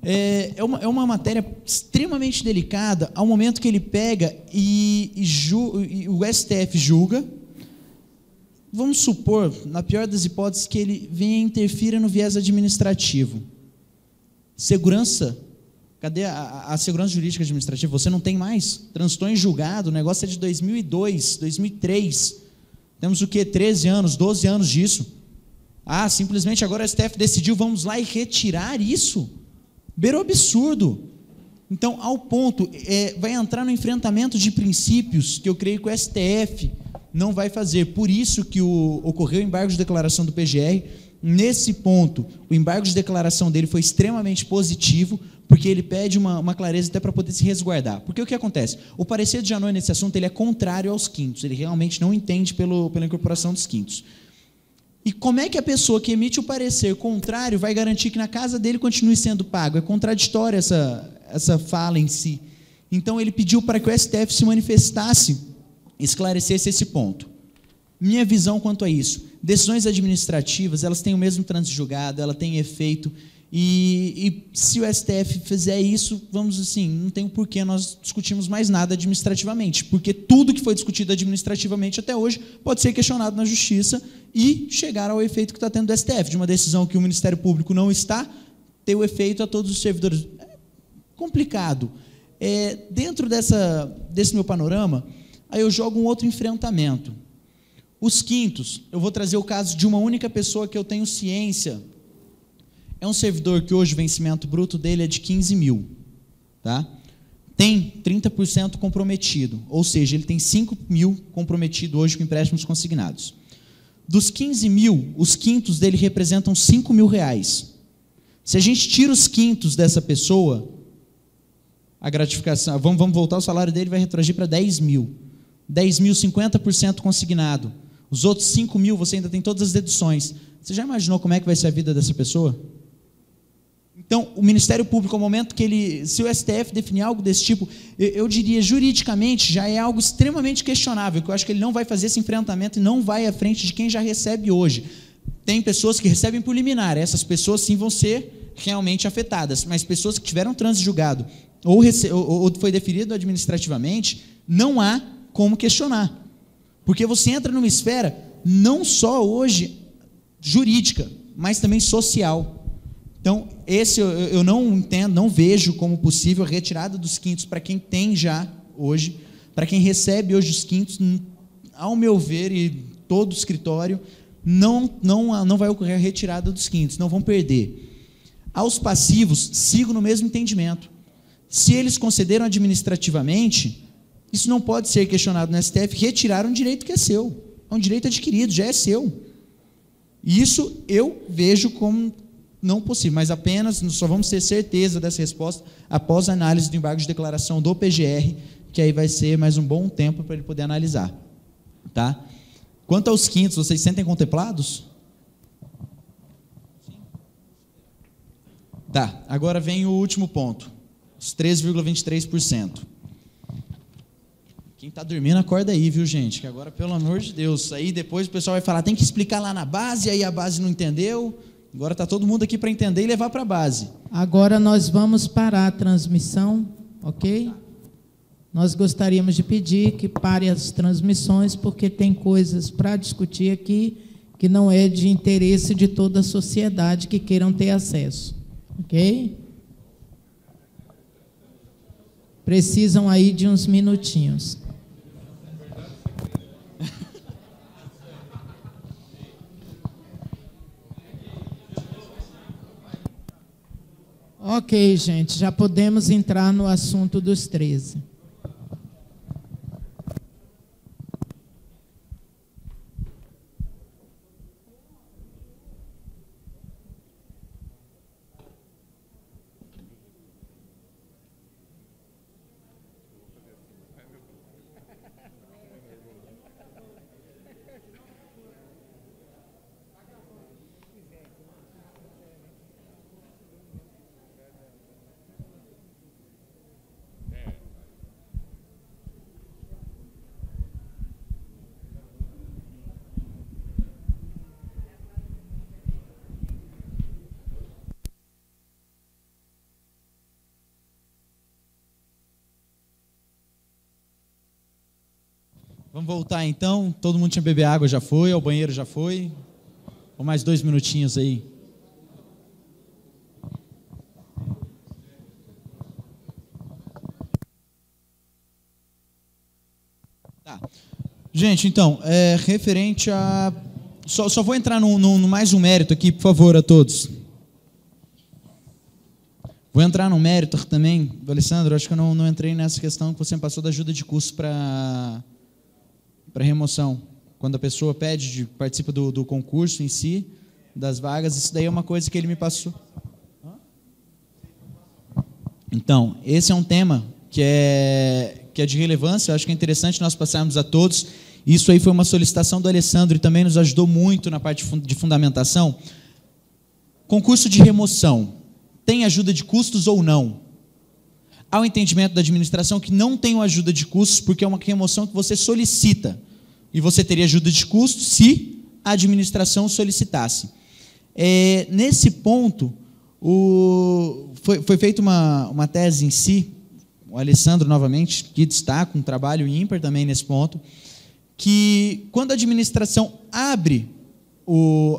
É uma matéria extremamente delicada ao momento que ele pega e o STF julga. Vamos supor, na pior das hipóteses, que ele venha e interfira no viés administrativo. Segurança, cadê a segurança jurídica administrativa? Você não tem mais. Transitou em julgado, o negócio é de 2002, 2003. Temos o quê? 13 anos, 12 anos disso. Simplesmente agora o STF decidiu, vamos lá e retirar isso? Beirou absurdo. Então, ao ponto, vai entrar no enfrentamento de princípios que eu creio que o STF não vai fazer. Por isso que ocorreu o embargo de declaração do PGR. Nesse ponto, o embargo de declaração dele foi extremamente positivo, porque ele pede uma clareza até para poder se resguardar. Porque o que acontece? O parecer de Janot nesse assunto ele é contrário aos quintos, ele realmente não entende pela incorporação dos quintos. E como é que a pessoa que emite o parecer contrário vai garantir que na casa dele continue sendo pago? É contraditória essa fala em si. Então ele pediu para que o STF se manifestasse, esclarecesse esse ponto. Minha visão quanto a isso: decisões administrativas, elas têm o mesmo trânsito julgado, ela tem efeito, e se o STF fizer isso, vamos assim, não tem porquê nós discutirmos mais nada administrativamente, porque tudo que foi discutido administrativamente até hoje pode ser questionado na justiça e chegar ao efeito que está tendo do STF, de uma decisão que o Ministério Público não está, ter o efeito a todos os servidores. É complicado. Dentro desse meu panorama, aí eu jogo um outro enfrentamento. Os quintos, eu vou trazer o caso de uma única pessoa que eu tenho ciência. É um servidor que hoje o vencimento bruto dele é de 15 mil. Tá? Tem 30% comprometido, ou seja, ele tem 5 mil comprometido hoje com empréstimos consignados. Dos 15 mil, os quintos dele representam 5 mil reais. Se a gente tira os quintos dessa pessoa, a gratificação, vamos voltar, o salário dele vai retroagir para 10 mil. 10 mil, 50% consignado. Os outros 5 mil, você ainda tem todas as deduções. Você já imaginou como é que vai ser a vida dessa pessoa? Então, o Ministério Público, ao momento que se o STF definir algo desse tipo, eu diria, juridicamente, já é algo extremamente questionável, que eu acho que ele não vai fazer esse enfrentamento e não vai à frente de quem já recebe hoje. Tem pessoas que recebem por liminar, essas pessoas sim vão ser realmente afetadas, mas pessoas que tiveram trânsito julgado ou foi deferido administrativamente, não há como questionar. Porque você entra numa esfera não só hoje jurídica, mas também social. Então, esse eu não entendo, não vejo como possível a retirada dos quintos para quem tem já hoje, para quem recebe hoje os quintos, ao meu ver, e todo o escritório, não vai ocorrer a retirada dos quintos, não vão perder. Aos passivos, sigo no mesmo entendimento. Se eles concederam administrativamente, isso não pode ser questionado no STF, retirar um direito que é seu, é um direito adquirido, já é seu. E isso eu vejo como não possível, mas apenas só vamos ter certeza dessa resposta após a análise do embargo de declaração do PGR, que aí vai ser mais um bom tempo para ele poder analisar. Tá? Quanto aos quintos, vocês sentem contemplados? Tá, agora vem o último ponto, os 13,23%. Quem está dormindo, acorda aí, viu, gente? Que agora, pelo amor de Deus, aí depois o pessoal vai falar, tem que explicar lá na base, aí a base não entendeu. Agora está todo mundo aqui para entender e levar para a base. Agora nós vamos parar a transmissão, ok? Nós gostaríamos de pedir que pare as transmissões, porque tem coisas para discutir aqui que não é de interesse de toda a sociedade que queiram ter acesso, ok? Precisam aí de uns minutinhos. Ok, gente, já podemos entrar no assunto dos 13. Vamos voltar então. Todo mundo tinha beber água, já foi, ao banheiro já foi. Ou mais 2 minutinhos aí. Tá. Gente, então, referente a... Só vou entrar no mais um mérito aqui, por favor, a todos. Vou entrar no mérito também, do Alessandro, acho que eu não entrei nessa questão que você me passou da ajuda de custo para remoção. Quando a pessoa participa do concurso em si, das vagas, isso daí é uma coisa que ele me passou. Então, esse é um tema que é de relevância, eu acho que é interessante nós passarmos a todos. Isso aí foi uma solicitação do Alessandro e também nos ajudou muito na parte de fundamentação. Concurso de remoção, tem ajuda de custos ou não? Há o entendimento da administração que não tem ajuda de custos porque é uma remoção que você solicita. E você teria ajuda de custos se a administração solicitasse. Nesse ponto, foi feita uma tese em si, o Alessandro, novamente, que destaca um trabalho ímpar também nesse ponto, que quando a administração abre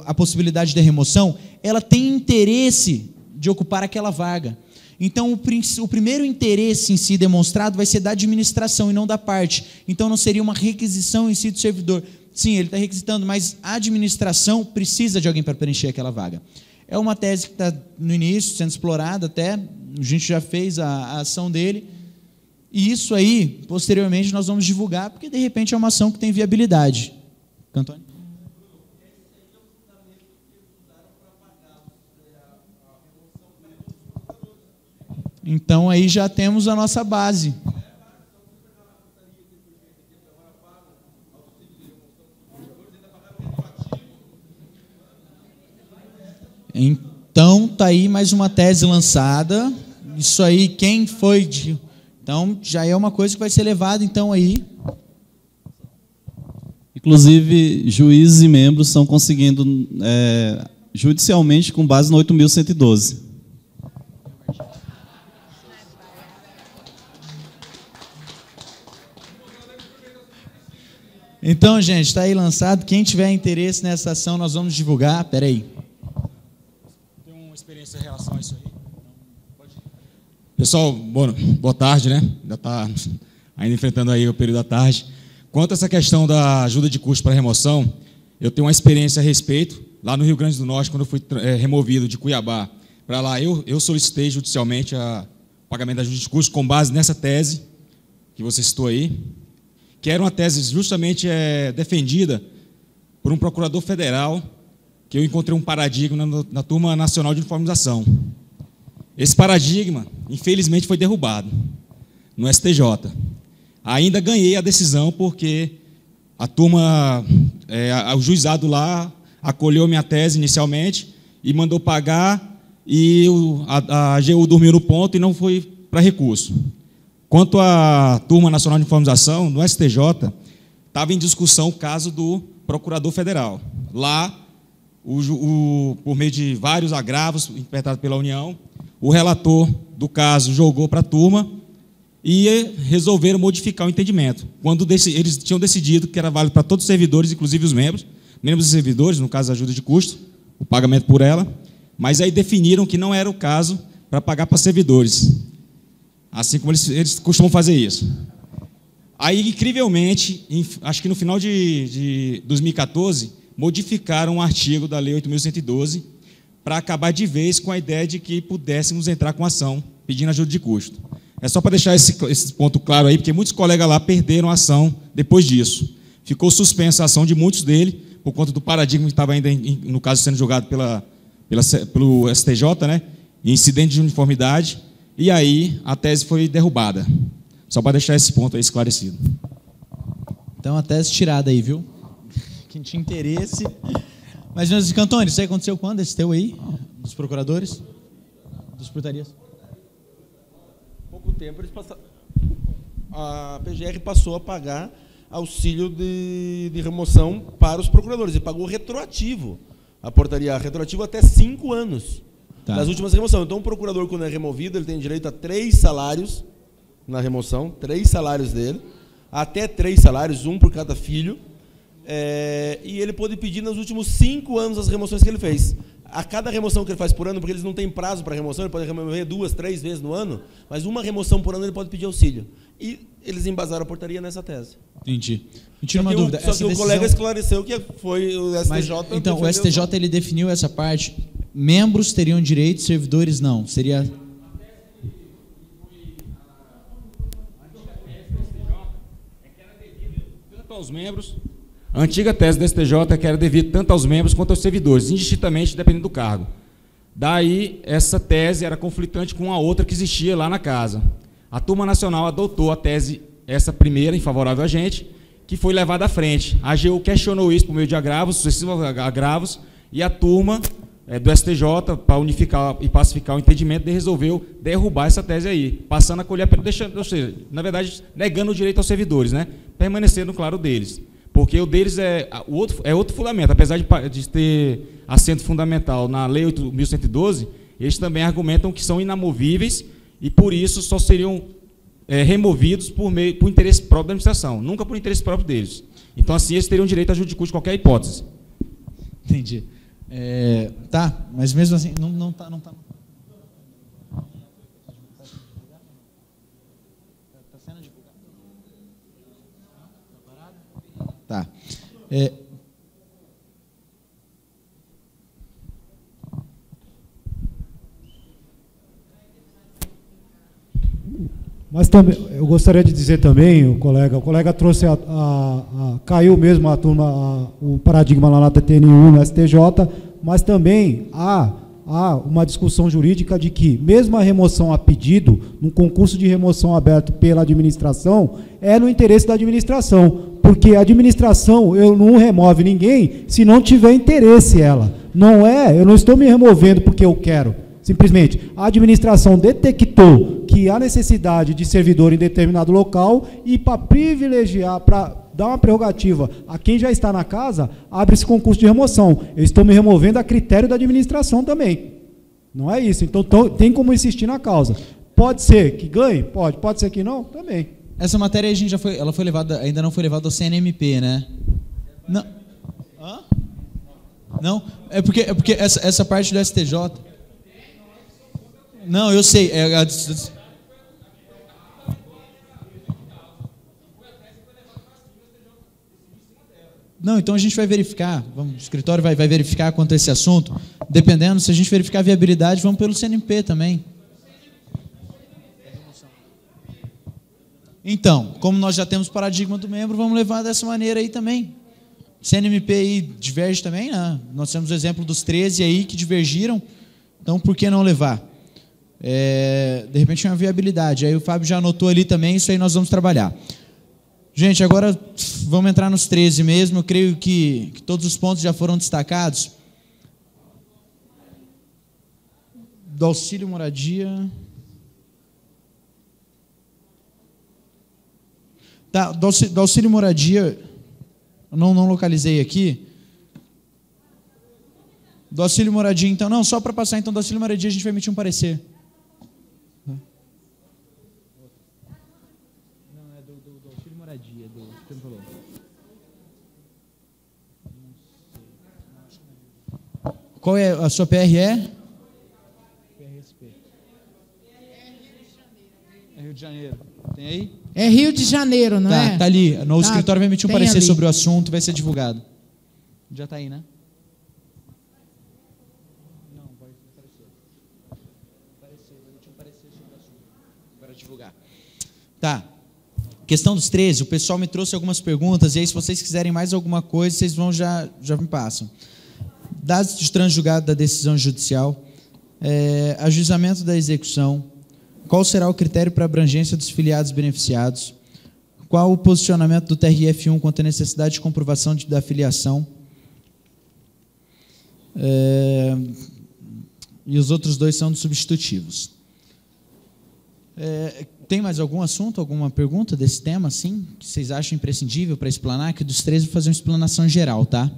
a possibilidade de remoção, ela tem interesse de ocupar aquela vaga. Então, o primeiro interesse em si demonstrado vai ser da administração e não da parte. Então, não seria uma requisição em si do servidor. Sim, ele está requisitando, mas a administração precisa de alguém para preencher aquela vaga. É uma tese que está no início, sendo explorada até, a gente já fez a ação dele, e isso aí, posteriormente, nós vamos divulgar, porque, de repente, é uma ação que tem viabilidade. Antônio? Então, aí já temos a nossa base. Então, está aí mais uma tese lançada. Isso aí, quem foi de... Então, já é uma coisa que vai ser levada, então, aí. Inclusive, juízes e membros estão conseguindo judicialmente com base no 8.112. Então, gente, está aí lançado. Quem tiver interesse nessa ação, nós vamos divulgar. Espera aí. Tem uma experiência em relação a isso aí? Pessoal, boa tarde, né? Já está ainda enfrentando aí o período da tarde. Quanto a essa questão da ajuda de custo para remoção, eu tenho uma experiência a respeito. Lá no Rio Grande do Norte, quando eu fui removido de Cuiabá para lá, eu solicitei judicialmente o pagamento da ajuda de custo com base nessa tese que você citou aí, que era uma tese justamente defendida por um procurador federal, que eu encontrei um paradigma na Turma Nacional de Uniformização. Esse paradigma, infelizmente, foi derrubado no STJ. Ainda ganhei a decisão porque a turma, o juizado lá acolheu minha tese inicialmente e mandou pagar e a AGU dormiu no ponto e não foi para recurso. Quanto à Turma Nacional de Uniformização, no STJ, estava em discussão o caso do procurador federal. Lá, por meio de vários agravos interpretados pela União, o relator do caso jogou para a turma e resolveram modificar o entendimento. Quando eles tinham decidido que era válido para todos os servidores, inclusive os membros e servidores, no caso da ajuda de custo, o pagamento por ela, mas aí definiram que não era o caso para pagar para servidores. Assim como eles costumam fazer isso. Aí, incrivelmente, acho que no final de 2014, modificaram um artigo da Lei 8.112 para acabar de vez com a ideia de que pudéssemos entrar com ação pedindo ajuda de custo. É só para deixar esse ponto claro aí, porque muitos colegas lá perderam a ação depois disso. Ficou suspensa a ação de muitos deles, por conta do paradigma que estava ainda, no caso, sendo julgado pelo STJ, né? Incidente de uniformidade, e aí a tese foi derrubada. Só para deixar esse ponto aí esclarecido. Então, a tese tirada aí, viu? Quem tinha interesse. Mas, meus Cantone, isso aí aconteceu quando? Esse teu aí? Dos procuradores? Dos portarias? Pouco tempo, a PGR passou a pagar auxílio de remoção para os procuradores, e pagou retroativo. A portaria retroativo até 5 anos das últimas remoções. Então, o procurador, quando é removido, ele tem direito a 3 salários na remoção, 3 salários dele, até 3 salários, 1 por cada filho, e ele pode pedir nos últimos 5 anos as remoções que ele fez. A cada remoção que ele faz por ano, porque eles não têm prazo para remoção, ele pode remover 2, 3 vezes no ano, mas uma remoção por ano ele pode pedir auxílio. E eles embasaram a portaria nessa tese. Entendi. Me tira uma dúvida. Só que o colega esclareceu que foi o STJ... Mas, então, o STJ ele definiu essa parte. Membros teriam direito, servidores não. Seria... Tanto aos membros... A antiga tese do STJ é que era devido tanto aos membros quanto aos servidores, indistintamente dependendo do cargo. Daí, essa tese era conflitante com a outra que existia lá na casa. A Turma Nacional adotou a tese, essa primeira, em favorável a gente, que foi levada à frente. A AGU questionou isso por meio de agravos, sucessivos agravos, e a turma do STJ, para unificar e pacificar o entendimento, resolveu derrubar essa tese aí, passando a colher, deixando, ou seja, na verdade, negando o direito aos servidores, né? Permanecendo claro deles. Porque o deles é outro fundamento. Apesar de ter assento fundamental na Lei 8.112, eles também argumentam que são inamovíveis e, por isso, só seriam removidos por interesse próprio da administração, nunca por interesse próprio deles. Então, assim, eles teriam direito a ajuda de custo de qualquer hipótese. Entendi. Tá, mas mesmo assim, não tá. Tá. Mas também, eu gostaria de dizer também, o colega trouxe caiu mesmo a turma, o paradigma lá na TTN1, no STJ, mas também há uma discussão jurídica de que, mesmo a remoção a pedido, num concurso de remoção aberto pela administração, é no interesse da administração, porque a administração não remove ninguém se não tiver interesse ela. Eu não estou me removendo porque eu quero. Simplesmente, a administração detectou que há necessidade de servidor em determinado local e, para privilegiar, para dar uma prerrogativa a quem já está na casa, abre esse concurso de remoção. Eu estou me removendo a critério da administração também. Não é isso. Então, tem como insistir na causa. Pode ser que ganhe? Pode. Pode ser que não? Também. Essa matéria ela foi levada, ainda não foi levada ao CNMP, né? Não. Hã? Não? É porque essa parte do STJ... Não, eu sei. Não, então a gente vai verificar. O escritório vai verificar quanto a esse assunto. Dependendo, se a gente verificar a viabilidade, vamos pelo CNMP também. Então, como nós já temos paradigma do membro, vamos levar dessa maneira aí também. CNMP aí diverge também, né? Nós temos o exemplo dos 13 aí que divergiram. Então, por que não levar? De repente é uma viabilidade. Aí o Fábio já anotou ali também, isso aí nós vamos trabalhar. Gente, agora vamos entrar nos 13 mesmo. Eu creio que todos os pontos já foram destacados. Do auxílio moradia. Tá, do auxílio moradia, eu não localizei aqui. Do auxílio moradia, então, não, só para passar, então, do auxílio moradia a gente vai emitir um parecer. Não, é do auxílio moradia, do que você falou. Qual é a sua PRE? PRSP. É Rio de Janeiro. Tem aí? É Rio de Janeiro, não é? Tá ali. No escritório vai emitir um parecer ali sobre o assunto, vai ser divulgado. Já está aí, né? Não, vai Tá. Questão dos 13, o pessoal me trouxe algumas perguntas, e aí se vocês quiserem mais alguma coisa, vocês vão já me passam. Dados de transjulgado da decisão judicial, ajuizamento da execução, qual será o critério para abrangência dos filiados beneficiados, qual o posicionamento do TRF1 quanto à necessidade de comprovação da filiação, e os outros dois são dos substitutivos. Tem mais algum assunto, alguma pergunta desse tema, assim, que vocês acham imprescindível para explanar? Que dos 13 vou fazer uma explanação geral, tá?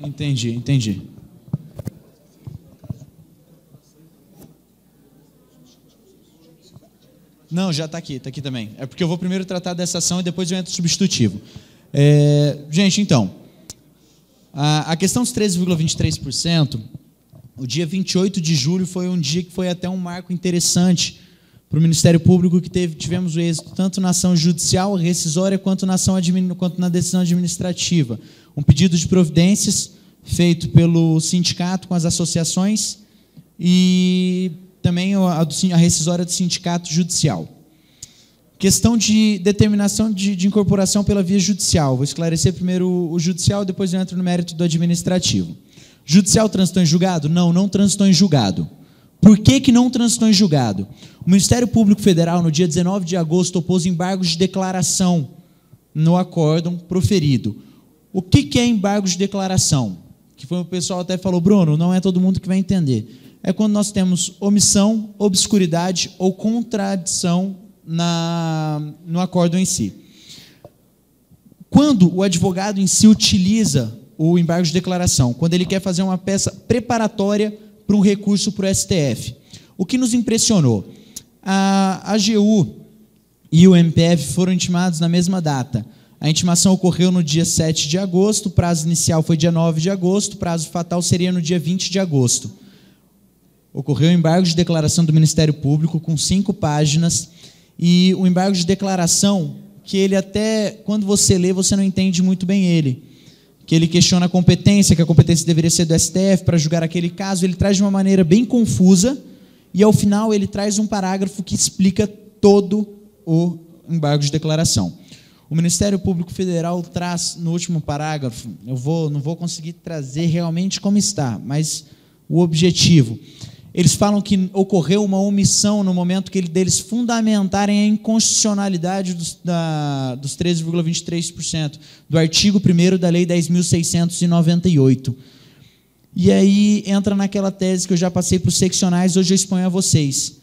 Entendi. Não, já está aqui também. É porque eu vou primeiro tratar dessa ação e depois eu entro no substitutivo. Gente, então, a questão dos 13,23%, o dia 28 de julho foi um dia que foi até um marco interessante para o Ministério Público, que tivemos o êxito tanto na ação judicial, rescisória, quanto na decisão administrativa. Um pedido de providências feito pelo sindicato com as associações e também a rescisória do sindicato judicial. Questão de determinação de incorporação pela via judicial. Vou esclarecer primeiro o judicial, depois eu entro no mérito do administrativo. Judicial transitou em julgado? Não transitou em julgado. Por que não transitou em julgado? O Ministério Público Federal, no dia 19 de agosto, opôs embargos de declaração no acórdão proferido. O que é embargo de declaração? Que foi o pessoal até falou, Bruno, não é todo mundo que vai entender. É quando nós temos omissão, obscuridade ou contradição no acórdão em si. Quando o advogado em si utiliza o embargo de declaração, quando ele quer fazer uma peça preparatória para um recurso para o STF. O que nos impressionou? A AGU e o MPF foram intimados na mesma data. A intimação ocorreu no dia 7 de agosto, o prazo inicial foi dia 9 de agosto, o prazo fatal seria no dia 20 de agosto. Ocorreu o embargo de declaração do Ministério Público com 5 páginas, e o embargo de declaração, que ele até, quando você lê, você não entende muito bem ele. Que ele questiona a competência, que a competência deveria ser do STF para julgar aquele caso, ele traz de uma maneira bem confusa, e ao final ele traz um parágrafo que explica todo o embargo de declaração. O Ministério Público Federal traz no último parágrafo, não vou conseguir trazer realmente como está, mas o objetivo. Eles falam que ocorreu uma omissão no momento que deles fundamentarem a inconstitucionalidade dos 13,23%, do artigo 1º da Lei 10.698. E aí entra naquela tese que eu já passei para os seccionais, hoje eu exponho a vocês.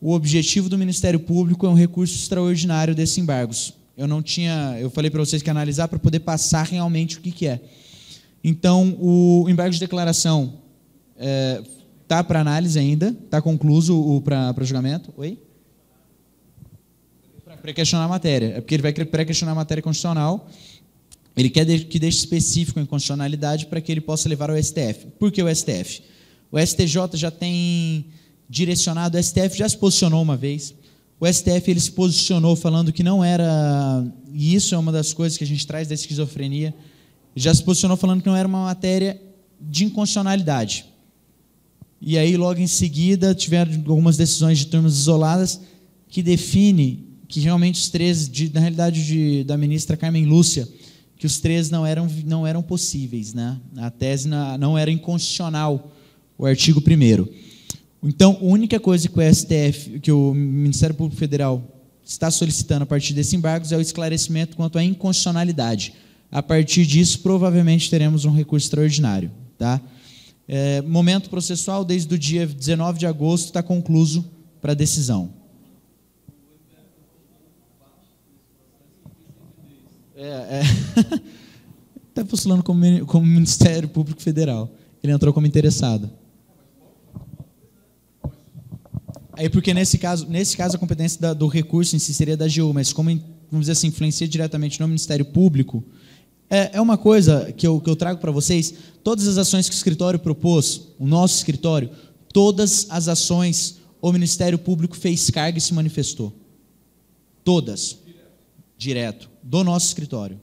O objetivo do Ministério Público é um recurso extraordinário desses embargos. Eu falei para vocês que analisar para poder passar realmente o que é. Então, o embargo de declaração está para análise ainda, está concluso para julgamento. Oi? Para pré-questionar a matéria. É porque ele vai pré-questionar a matéria constitucional, ele quer que deixe específico em constitucionalidade para que ele possa levar ao STF. Por que o STF? O STJ já tem direcionado, o STF já se posicionou uma vez. O STF ele se posicionou falando que não era, e isso é uma das coisas que a gente traz da esquizofrenia, já se posicionou falando que não era uma matéria de inconstitucionalidade. E aí, logo em seguida, tiveram algumas decisões de turmas isoladas que define que realmente os 13, na realidade da ministra Carmen Lúcia, que os 13 não eram possíveis, né? A tese não era inconstitucional, o artigo 1º. Então, a única coisa que o STF, que o Ministério Público Federal está solicitando a partir desses embargos é o esclarecimento quanto à inconstitucionalidade. A partir disso, provavelmente teremos um recurso extraordinário. Tá? Momento processual, desde o dia 19 de agosto, está concluso para decisão. Está postulando como Ministério Público Federal. Ele entrou como interessado. Aí, porque nesse caso a competência do recurso em si seria da AGU, mas como, vamos dizer assim, influencia diretamente no Ministério Público, é uma coisa que eu trago para vocês, todas as ações que o escritório propôs, o nosso escritório, todas as ações, o Ministério Público fez carga e se manifestou. Todas. Direto. Do nosso escritório.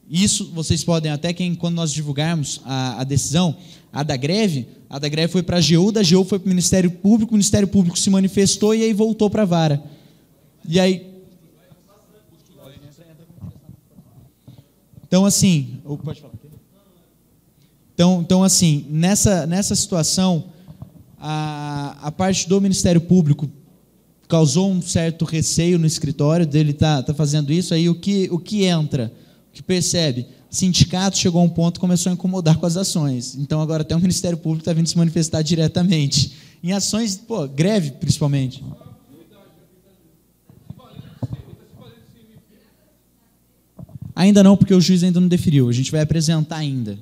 Isso vocês podem até, quando nós divulgarmos a decisão, a da greve foi para a AGU, da AGU foi para o Ministério Público se manifestou e aí voltou para a vara. E aí... Então, assim... Pode falar. Então assim, nessa situação, a parte do Ministério Público causou um certo receio no escritório dele tá fazendo isso, aí o que entra... que percebe, sindicato chegou a um ponto que começou a incomodar com as ações. Então, agora até o Ministério Público está vindo se manifestar diretamente. Em ações, greve, principalmente. Ainda não, porque o juiz ainda não deferiu. A gente vai apresentar ainda.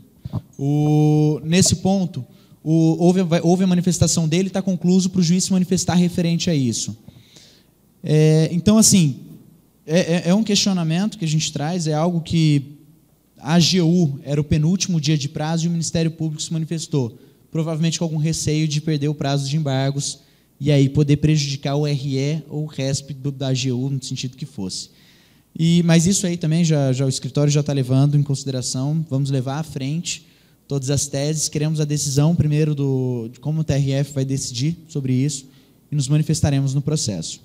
Nesse ponto, houve a manifestação dele, está concluso para o juiz se manifestar referente a isso. Então, assim... É um questionamento que a gente traz, é algo que a AGU era o penúltimo dia de prazo e o Ministério Público se manifestou, provavelmente com algum receio de perder o prazo de embargos e aí poder prejudicar o RE ou o RESP da AGU, no sentido que fosse. Mas isso aí também o escritório já está levando em consideração, vamos levar à frente todas as teses, queremos a decisão primeiro de como o TRF vai decidir sobre isso e nos manifestaremos no processo.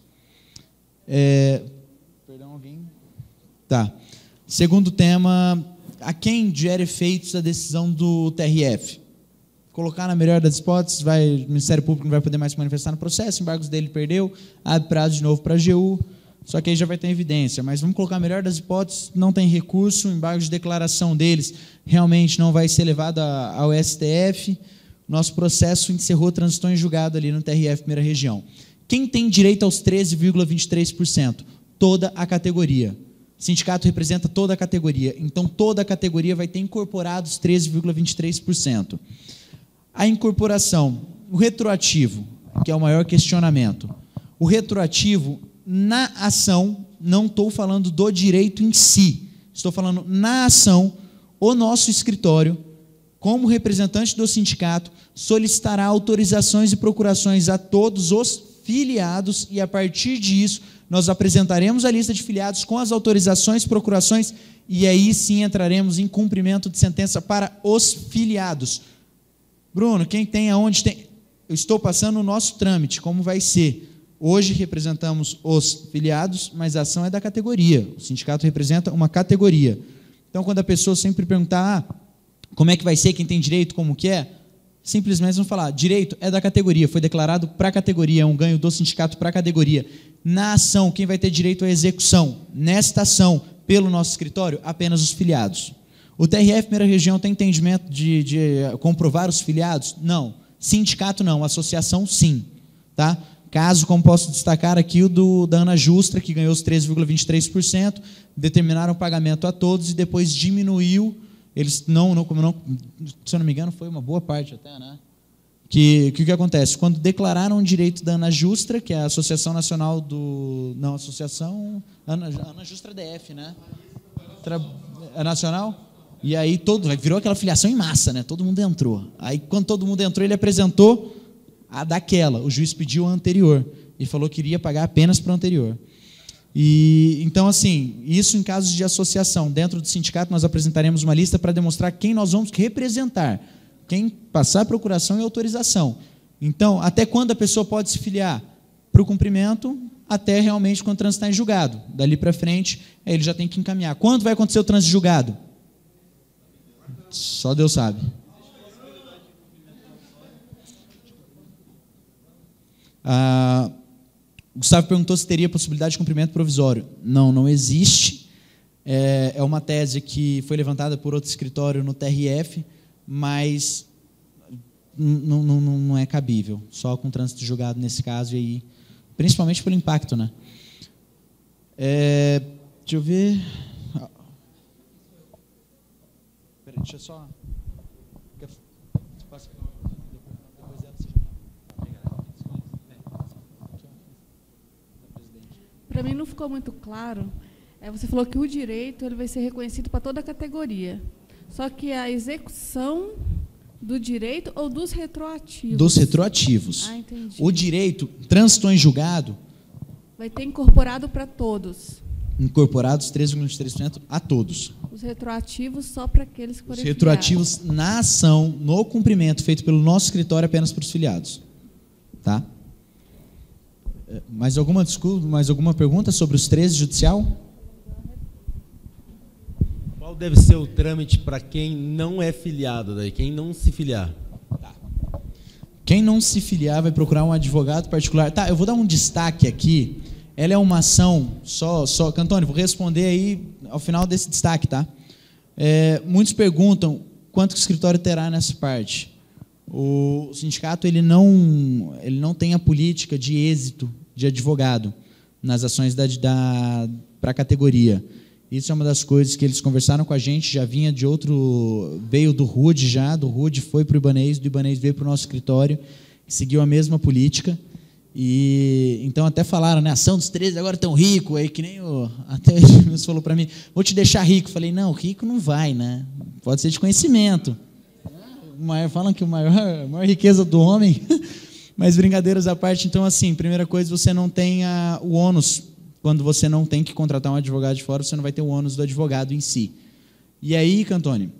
Tá. Segundo tema, a quem gera efeitos a decisão do TRF? Colocar na melhor das hipóteses, o Ministério Público não vai poder mais se manifestar no processo, embargos dele perdeu, abre prazo de novo para a AGU, só que aí já vai ter evidência. Mas vamos colocar a melhor das hipóteses, não tem recurso, o embargo de declaração deles realmente não vai ser levado ao STF, nosso processo encerrou, transitou em julgado ali no TRF Primeira Região. Quem tem direito aos 13,23%? Toda a categoria. O sindicato representa toda a categoria, então toda a categoria vai ter incorporados 13,23%. A incorporação, o retroativo, que é o maior questionamento. O retroativo, na ação, não estou falando do direito em si, estou falando na ação, o nosso escritório, como representante do sindicato, solicitará autorizações e procurações a todos os filiados e, a partir disso, nós apresentaremos a lista de filiados com as autorizações, procurações, e aí sim entraremos em cumprimento de sentença para os filiados. Bruno, quem tem, aonde tem... Eu estou passando o nosso trâmite, como vai ser. Hoje representamos os filiados, mas a ação é da categoria. O sindicato representa uma categoria. Então, quando a pessoa sempre perguntar como é que vai ser, quem tem direito, como que é, simplesmente vão falar, direito é da categoria, foi declarado para a categoria, é um ganho do sindicato para a categoria. Na ação, quem vai ter direito à execução? Nesta ação, pelo nosso escritório, apenas os filiados. O TRF Primeira Região tem entendimento de comprovar os filiados? Não. Sindicato não, associação sim. Tá? Caso, como posso destacar aqui, o da Ana Justra, que ganhou os 13,23%, determinaram o pagamento a todos e depois diminuiu, eles se eu não me engano, foi uma boa parte até, né? Que o que acontece? Quando declararam o direito da Ana Justra, que é a Associação Nacional do... Não, Associação... Ana Justra DF, né? É nacional? E aí virou aquela filiação em massa, né? Todo mundo entrou. Aí, quando todo mundo entrou, ele apresentou a daquela. O juiz pediu a anterior e falou que iria pagar apenas para a anterior. Então, assim, isso em casos de associação. Dentro do sindicato, nós apresentaremos uma lista para demonstrar quem nós vamos representar, quem passar procuração e autorização. Então, até quando a pessoa pode se filiar? Para o cumprimento, até realmente quando transitar em julgado. Dali para frente, ele já tem que encaminhar. Quando vai acontecer o trânsito de julgado? Só Deus sabe. Gustavo perguntou se teria possibilidade de cumprimento provisório. Não, não existe. É uma tese que foi levantada por outro escritório no TRF, mas não é cabível, só com trânsito julgado nesse caso, e aí, principalmente pelo impacto, né? Deixa eu ver. Peraí, deixa eu só. Para mim não ficou muito claro. Você falou que o direito ele vai ser reconhecido para toda a categoria. Só que a execução do direito ou dos retroativos? Dos retroativos. Ah, entendi. O direito, transitou em julgado. Vai ter incorporado para todos. Incorporados 13,3% a todos. Os retroativos só para aqueles que forem Os retroativos filiados. na ação, no cumprimento feito pelo nosso escritório apenas para os filiados. Tá? Mais alguma pergunta sobre os 13 judicial? Qual deve ser o trâmite para quem não é filiado, daí, quem não se filiar? Tá. Quem não se filiar vai procurar um advogado particular. Tá, eu vou dar um destaque aqui. Ela é uma ação Cantônio, vou responder aí ao final desse destaque, tá? Muitos perguntam quanto que o escritório terá nessa parte. O sindicato ele não tem a política de êxito de advogado nas ações para a categoria. Isso é uma das coisas que eles conversaram com a gente, já vinha de outro, veio do RUD já, do RUD foi para o Ibanez, do Ibanez veio para o nosso escritório, seguiu a mesma política. E então até falaram, né, ação dos 13 agora tão rico, aí que nem até o falou para mim, vou te deixar rico. Falei, não, rico não vai, né? Pode ser de conhecimento. Falam que a maior riqueza do homem, mas brincadeiras à parte. Então, assim, primeira coisa, você não tem o ônus, quando você não tem que contratar um advogado de fora, você não vai ter o ônus do advogado em si. E aí, Cantone,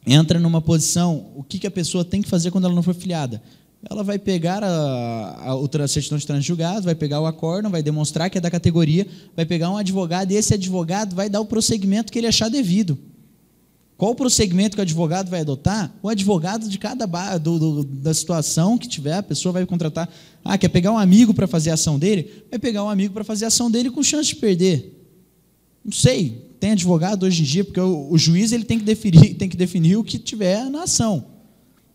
entra numa posição, o que a pessoa tem que fazer quando ela não for filiada? Ela vai pegar a certidão de trânsito julgado, vai pegar o acórdão, vai demonstrar que é da categoria, vai pegar um advogado, e esse advogado vai dar o prosseguimento que ele achar devido. Qual o prosseguimento que o advogado vai adotar? O advogado de cada da situação que tiver, a pessoa vai contratar. Quer pegar um amigo para fazer a ação dele? Vai pegar um amigo para fazer a ação dele com chance de perder. Não sei, tem advogado hoje em dia, porque o juiz ele tem que definir o que tiver na ação.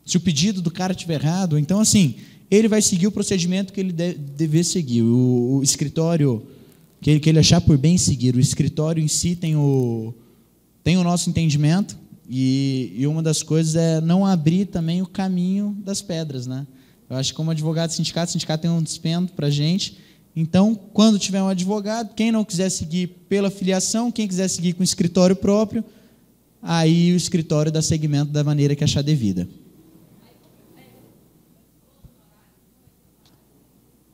Se o pedido do cara estiver errado, então, assim, ele vai seguir o procedimento que ele deve seguir. O escritório, que ele achar por bem seguir, o escritório em si tem o nosso entendimento, e uma das coisas é não abrir também o caminho das pedras, né? Eu acho que como advogado do sindicato, o sindicato tem um dispendo para a gente. Então, quando tiver um advogado, quem não quiser seguir pela filiação, quem quiser seguir com o escritório próprio, aí o escritório dá seguimento da maneira que achar devida.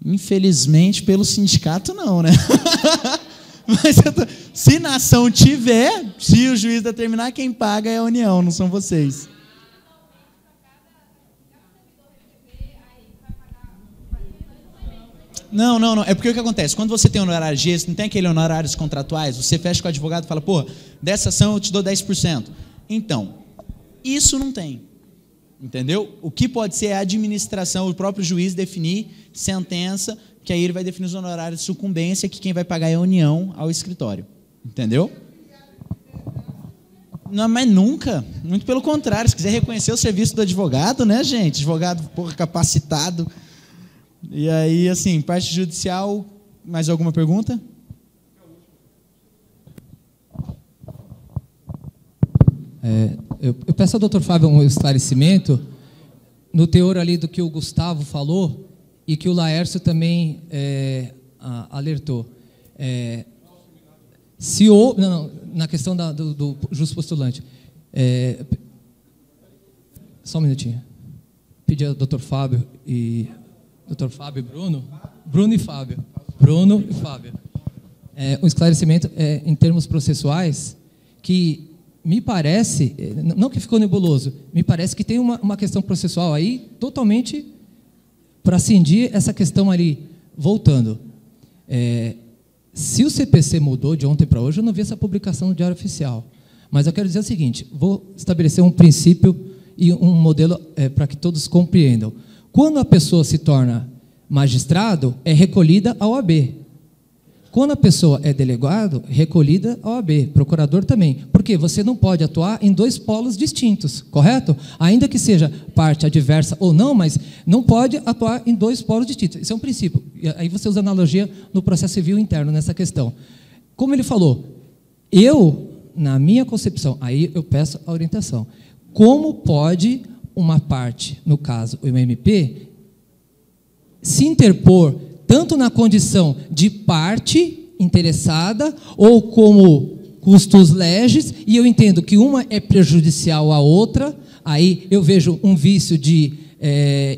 Infelizmente, pelo sindicato, não, né? Mas se na ação tiver, se o juiz determinar, quem paga é a União, não são vocês. Não. É porque o que acontece? Quando você tem honorários de êxito, não tem aquele honorários contratuais, você fecha com o advogado e fala, pô, dessa ação eu te dou 10%. Então, isso não tem. Entendeu? O que pode ser a administração, o próprio juiz definir sentença, que aí ele vai definir os honorários de sucumbência, que quem vai pagar é a União ao escritório. Entendeu? Não, mas nunca. Muito pelo contrário. Se quiser reconhecer o serviço do advogado, né, gente? Advogado, porra, capacitado. E aí, assim, parte judicial, mais alguma pergunta? Eu peço ao doutor Fábio um esclarecimento no teor ali do que o Gustavo falou e que o Laércio também alertou. Na questão do justo postulante. Só um minutinho. Pedi ao doutor Fábio e Bruno e Fábio. Um esclarecimento em termos processuais que me parece, não que ficou nebuloso, me parece que tem uma questão processual aí totalmente para cindir essa questão ali. Voltando, se o CPC mudou de ontem para hoje, eu não vi essa publicação no Diário Oficial. Mas eu quero dizer o seguinte, vou estabelecer um princípio e um modelo para que todos compreendam. Quando a pessoa se torna magistrado, é recolhida à OAB. Quando a pessoa é delegado, recolhida a OAB, procurador também. Porque você não pode atuar em dois polos distintos, correto? Ainda que seja parte adversa ou não, mas não pode atuar em dois polos distintos. Isso é um princípio. E aí você usa analogia no processo civil interno nessa questão. Como ele falou, na minha concepção, aí eu peço a orientação. Como pode uma parte, no caso o MP, se interpor tanto na condição de parte interessada ou como custos legis, e eu entendo que uma é prejudicial à outra, aí eu vejo um vício de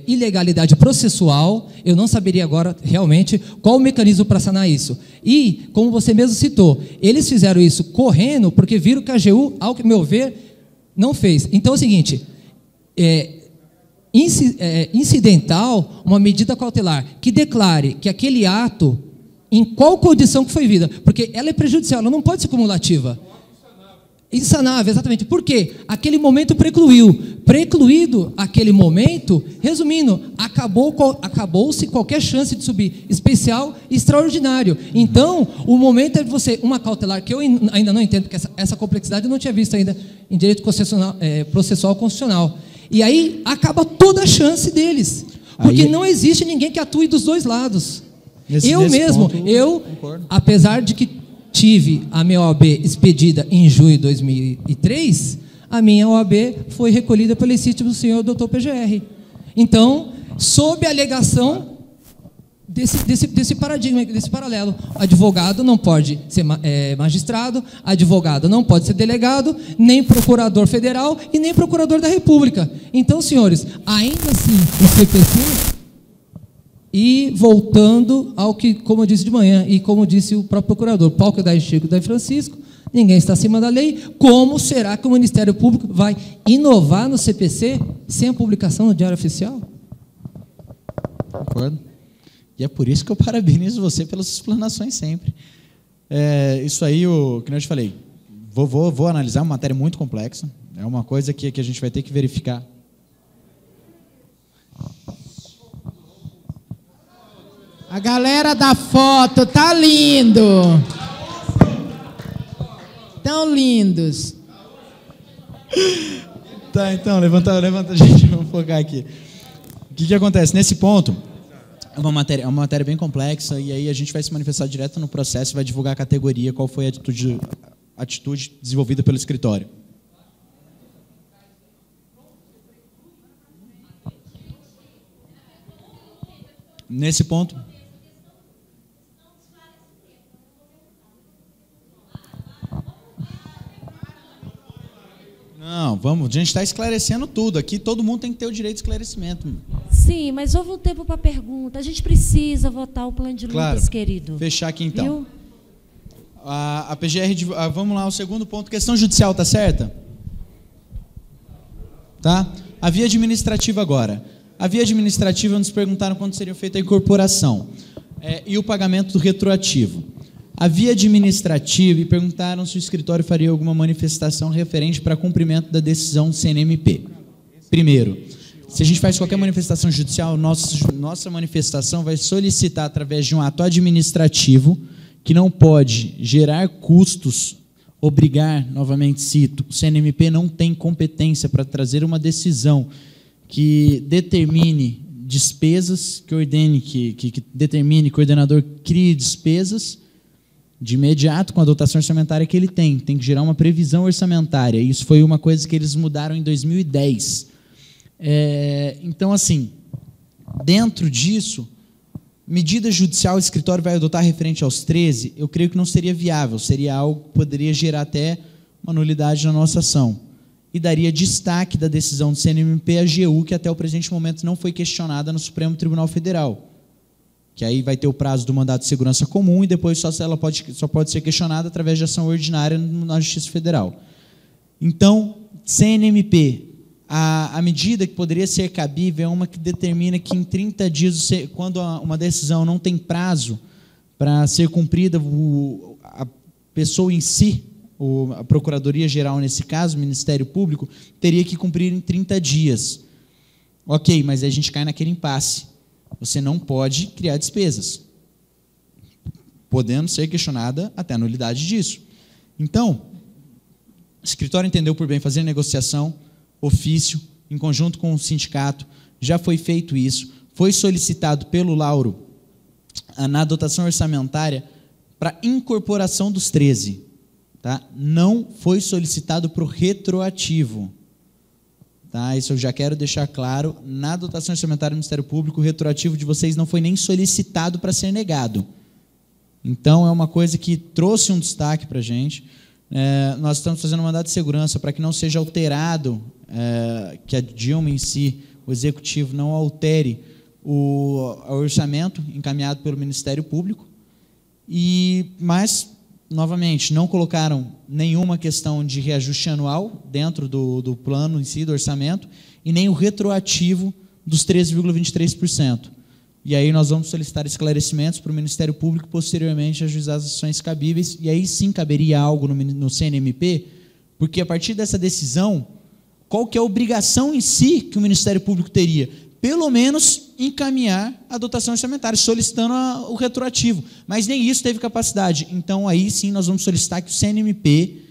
ilegalidade processual, eu não saberia agora realmente qual o mecanismo para sanar isso. E, como você mesmo citou, eles fizeram isso correndo porque viram que a AGU, ao que meu ver, não fez. Então é o seguinte, incidental, uma medida cautelar que declare que aquele ato, em qual condição que foi vida, porque ela é prejudicial, ela não pode ser cumulativa. Insanável, exatamente. Por quê? Aquele momento precluiu. Precluído aquele momento, resumindo, acabou-se qualquer chance de subir especial e extraordinário. Então, o momento é de você, uma cautelar, que eu ainda não entendo, porque essa complexidade eu não tinha visto ainda em direito processual constitucional. E aí acaba toda a chance deles. Porque não existe ninguém que atue dos dois lados. Nesse mesmo, ponto, apesar de que tive a minha OAB expedida em junho de 2003, a minha OAB foi recolhida pelo legítimo do senhor doutor PGR. Então, sob a alegação desse paradigma, desse paralelo, advogado não pode ser magistrado, advogado não pode ser delegado, nem procurador federal e nem procurador da República. Então, senhores, ainda assim, o CPC... E voltando ao que, como eu disse de manhã, e como disse o próprio procurador, pau que dá Chico, dá Francisco, ninguém está acima da lei. Como será que o Ministério Público vai inovar no CPC sem a publicação no Diário Oficial? Concordo. E é por isso que eu parabenizo você pelas explanações sempre. Isso aí, que eu te falei, vou analisar uma matéria muito complexa, é uma coisa que a gente vai ter que verificar. A galera da foto, tá lindo. Tão lindos. Tá, então, levanta, gente, vamos focar aqui. O que acontece? Nesse ponto, é uma matéria bem complexa, e aí a gente vai se manifestar direto no processo e vai divulgar a categoria, qual foi a atitude desenvolvida pelo escritório. Nesse ponto... Não, a gente está esclarecendo tudo. Aqui todo mundo tem que ter o direito de esclarecimento. Sim, mas houve um tempo para pergunta. A gente precisa votar o plano de lutas, claro, querido. Fechar aqui então. A PGR, vamos lá, o segundo ponto, questão judicial, tá certa? Tá? A via administrativa agora. A via administrativa nos perguntaram quando seria feita a incorporação e o pagamento do retroativo. A via administrativa, e perguntaram se o escritório faria alguma manifestação referente para cumprimento da decisão do CNMP. Primeiro, se a gente faz qualquer manifestação judicial, nossa manifestação vai solicitar, através de um ato administrativo, que não pode gerar custos, obrigar, novamente cito, o CNMP não tem competência para trazer uma decisão que determine despesas, que ordene, que determine que o ordenador crie despesas, de imediato com a dotação orçamentária que ele tem que gerar uma previsão orçamentária. Isso foi uma coisa que eles mudaram em 2010. Então, assim, dentro disso, medida judicial o escritório vai adotar referente aos 13, eu creio que não seria viável, seria algo que poderia gerar até uma nulidade na nossa ação. E daria destaque da decisão do CNMP à AGU, que até o presente momento não foi questionada no Supremo Tribunal Federal. Que aí vai ter o prazo do mandato de segurança comum e depois ela só pode ser questionada através de ação ordinária na Justiça Federal. Então, CNMP, a medida que poderia ser cabível é uma que determina que em 30 dias, quando uma decisão não tem prazo para ser cumprida, a pessoa em si, a Procuradoria-Geral nesse caso, o Ministério Público, teria que cumprir em 30 dias. Ok, mas aí a gente cai naquele impasse. Você não pode criar despesas. podendo ser questionada até a nulidade disso. Então, o escritório entendeu por bem fazer negociação, ofício, em conjunto com o sindicato, já foi feito isso, foi solicitado pelo Lauro na dotação orçamentária para incorporação dos 13. Tá? Não foi solicitado para o retroativo. Tá? Isso eu já quero deixar claro. Na dotação orçamentária do Ministério Público, o retroativo de vocês não foi nem solicitado para ser negado. Então, é uma coisa que trouxe um destaque para a gente. Nós estamos fazendo um mandado de segurança para que não seja alterado, que a Dilma em si, o Executivo, não altere o orçamento encaminhado pelo Ministério Público. Mas, novamente, não colocaram nenhuma questão de reajuste anual dentro do plano em si, do orçamento, e nem o retroativo dos 13,23%. E aí nós vamos solicitar esclarecimentos para o Ministério Público, posteriormente ajuizar as ações cabíveis, e aí sim caberia algo no CNMP, porque a partir dessa decisão, qual que é a obrigação em si que o Ministério Público teria? Pelo menos encaminhar a dotação orçamentária, solicitando o retroativo. Mas nem isso teve capacidade. Então, aí sim, nós vamos solicitar que o CNMP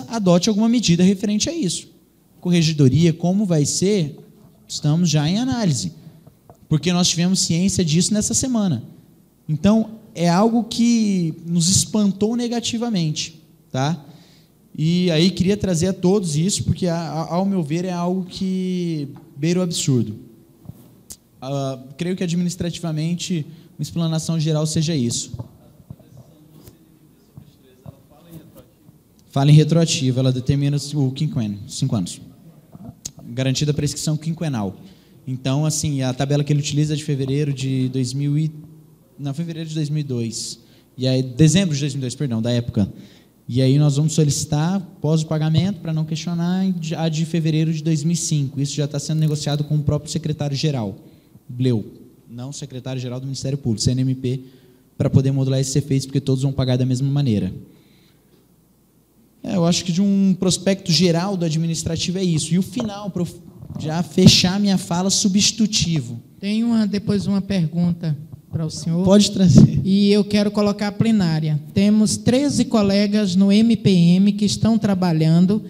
adote alguma medida referente a isso. Corregedoria, como vai ser, estamos já em análise, porque nós tivemos ciência disso nessa semana. Então, é algo que nos espantou negativamente. Tá? E aí queria trazer a todos isso, porque, ao meu ver, é algo que beira o absurdo. Creio que administrativamente, uma explanação geral seja isso. Fala em retroativo, ela determina o quinquênio, 5 anos. Garantida a prescrição quinquenal. Então, assim, a tabela que ele utiliza é de fevereiro de 2002. E aí, dezembro de 2002, perdão, da época. E aí nós vamos solicitar, após o pagamento, para não questionar, a de fevereiro de 2005. Isso já está sendo negociado com o próprio secretário-geral, Bleu, não secretário-geral do Ministério Público, CNMP, para poder modular esses efeitos, porque todos vão pagar da mesma maneira. Eu acho que de um prospecto geral do administrativo é isso. E o final, para já fechar minha fala, substitutivo. Tem depois uma pergunta para o senhor. Pode trazer. E eu quero colocar a plenária. Temos 13 colegas no MPM que estão trabalhando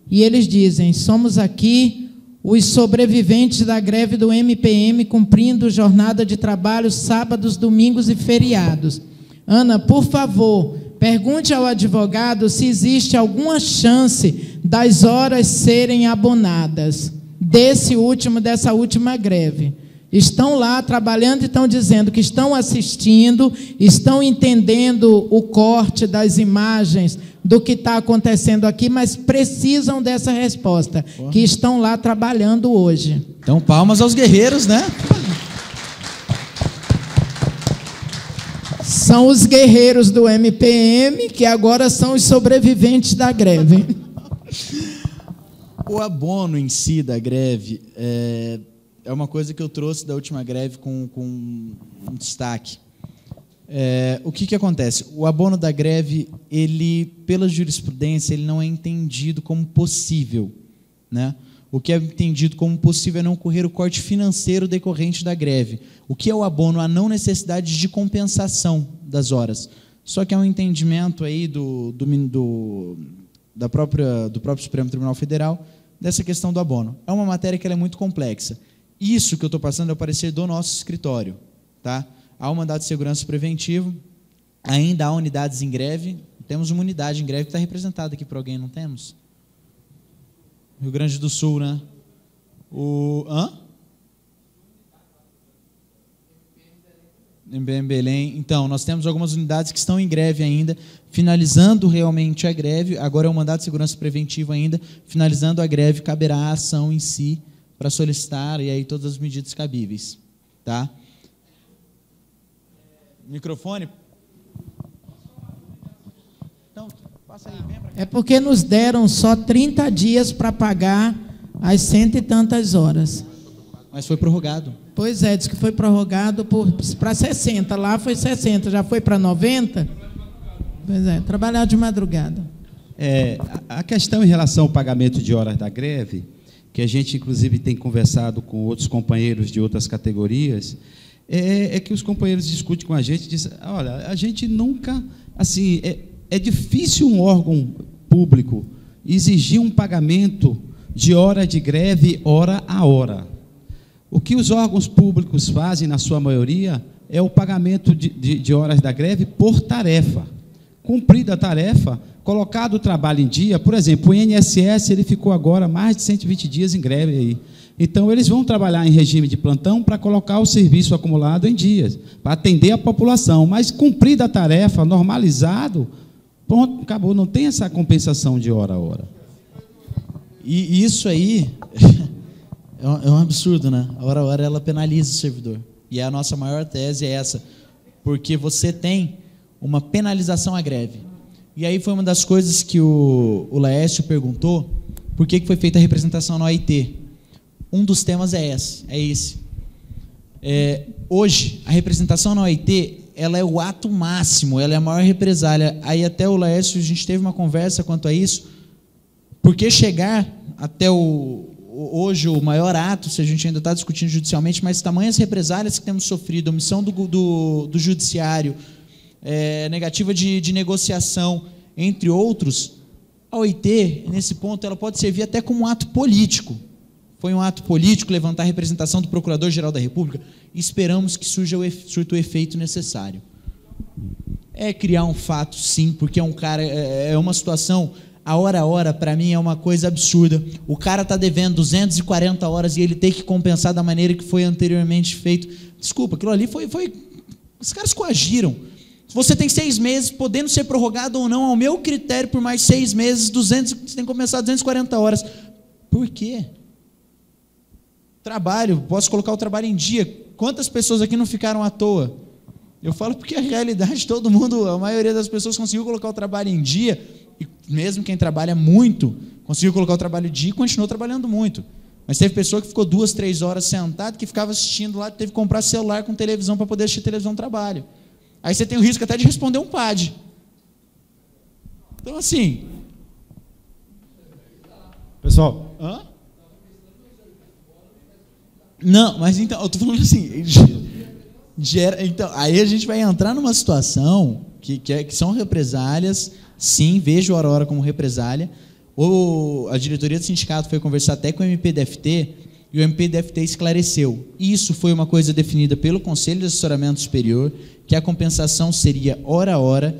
e eles dizem, somos aqui os sobreviventes da greve do MPM cumprindo jornada de trabalho sábados, domingos e feriados. Ana, por favor, pergunte ao advogado se existe alguma chance das horas serem abonadas dessa última greve. Estão lá trabalhando e estão dizendo que estão assistindo, estão entendendo o corte das imagens do que está acontecendo aqui, mas precisam dessa resposta, que estão lá trabalhando hoje. Então, palmas aos guerreiros, né? São os guerreiros do MPM, que agora são os sobreviventes da greve. O abono em si da greve é uma coisa que eu trouxe da última greve com um destaque. O que acontece? O abono da greve, ele, pela jurisprudência, ele não é entendido como possível, né? O que é entendido como possível é não ocorrer o corte financeiro decorrente da greve. O que é o abono? A não necessidade de compensação das horas. Só que é um entendimento aí do próprio Supremo Tribunal Federal dessa questão do abono. É uma matéria que ela é muito complexa. Isso que eu estou passando é o parecer do nosso escritório. Tá? Há um mandado de segurança preventivo, ainda há unidades em greve. Temos uma unidade em greve que está representada aqui por alguém, não temos? Rio Grande do Sul, né? Em Belém. Então, nós temos algumas unidades que estão em greve ainda, finalizando realmente a greve. Agora é um mandado de segurança preventivo ainda. Finalizando a greve, caberá a ação em si para solicitar e aí todas as medidas cabíveis. Tá? Microfone. Então, passa aí, vem pra cá. É porque nos deram só 30 dias para pagar as 100 e tantas horas. Mas foi prorrogado. Pois é, diz que foi prorrogado para 60. Lá foi 60, já foi para 90? Pois é, trabalhar de madrugada. A questão em relação ao pagamento de horas da greve, que a gente, inclusive, tem conversado com outros companheiros de outras categorias, é que os companheiros discutem com a gente, dizem, olha, a gente nunca, assim, é difícil um órgão público exigir um pagamento de hora de greve, hora a hora. O que os órgãos públicos fazem, na sua maioria, é o pagamento de horas da greve por tarefa. Cumprida a tarefa, colocado o trabalho em dia, por exemplo, o INSS ele ficou agora mais de 120 dias em greve aí. Então, eles vão trabalhar em regime de plantão para colocar o serviço acumulado em dias, para atender a população. Mas, cumprida a tarefa, normalizado, pronto, acabou, não tem essa compensação de hora a hora. E isso aí é um absurdo, né? A hora ela penaliza o servidor. E a nossa maior tese é essa, porque você tem uma penalização à greve. E aí foi uma das coisas que o Laércio perguntou, por que foi feita a representação na OIT. Um dos temas é esse. Hoje, a representação na OIT, ela é o ato máximo, ela é a maior represália. Aí até o Laércio, a gente teve uma conversa quanto a isso, porque chegar até hoje o maior ato, se a gente ainda está discutindo judicialmente, mas tamanhas represálias que temos sofrido, omissão do judiciário, negativa de negociação, entre outros, a OIT, nesse ponto, ela pode servir até como um ato político. Foi um ato político levantar a representação do Procurador-Geral da República e esperamos que surta o efeito necessário. É criar um fato, sim, porque é uma situação, a hora, para mim, é uma coisa absurda. O cara está devendo 240 horas e ele tem que compensar da maneira que foi anteriormente feito. Desculpa, aquilo ali foi os caras coagiram. Você tem 6 meses, podendo ser prorrogado ou não, ao meu critério, por mais 6 meses, você tem que compensar 240 horas. Por quê? Trabalho, posso colocar o trabalho em dia. Quantas pessoas aqui não ficaram à toa? Eu falo porque a realidade, todo mundo, a maioria das pessoas conseguiu colocar o trabalho em dia, e mesmo quem trabalha muito, conseguiu colocar o trabalho em dia e continuou trabalhando muito. Mas teve pessoa que ficou 2, 3 horas sentado, que ficava assistindo lá, teve que comprar celular com televisão para poder assistir televisão no trabalho. Aí você tem o risco até de responder um PAD. Então, assim... Pessoal... Hã? Não, mas então, eu estou falando assim, então, aí a gente vai entrar numa situação que são represálias, sim, vejo a hora como represália. A diretoria do sindicato foi conversar até com o MPDFT, e o MPDFT esclareceu. Isso foi uma coisa definida pelo Conselho de Assessoramento Superior, que a compensação seria hora a hora,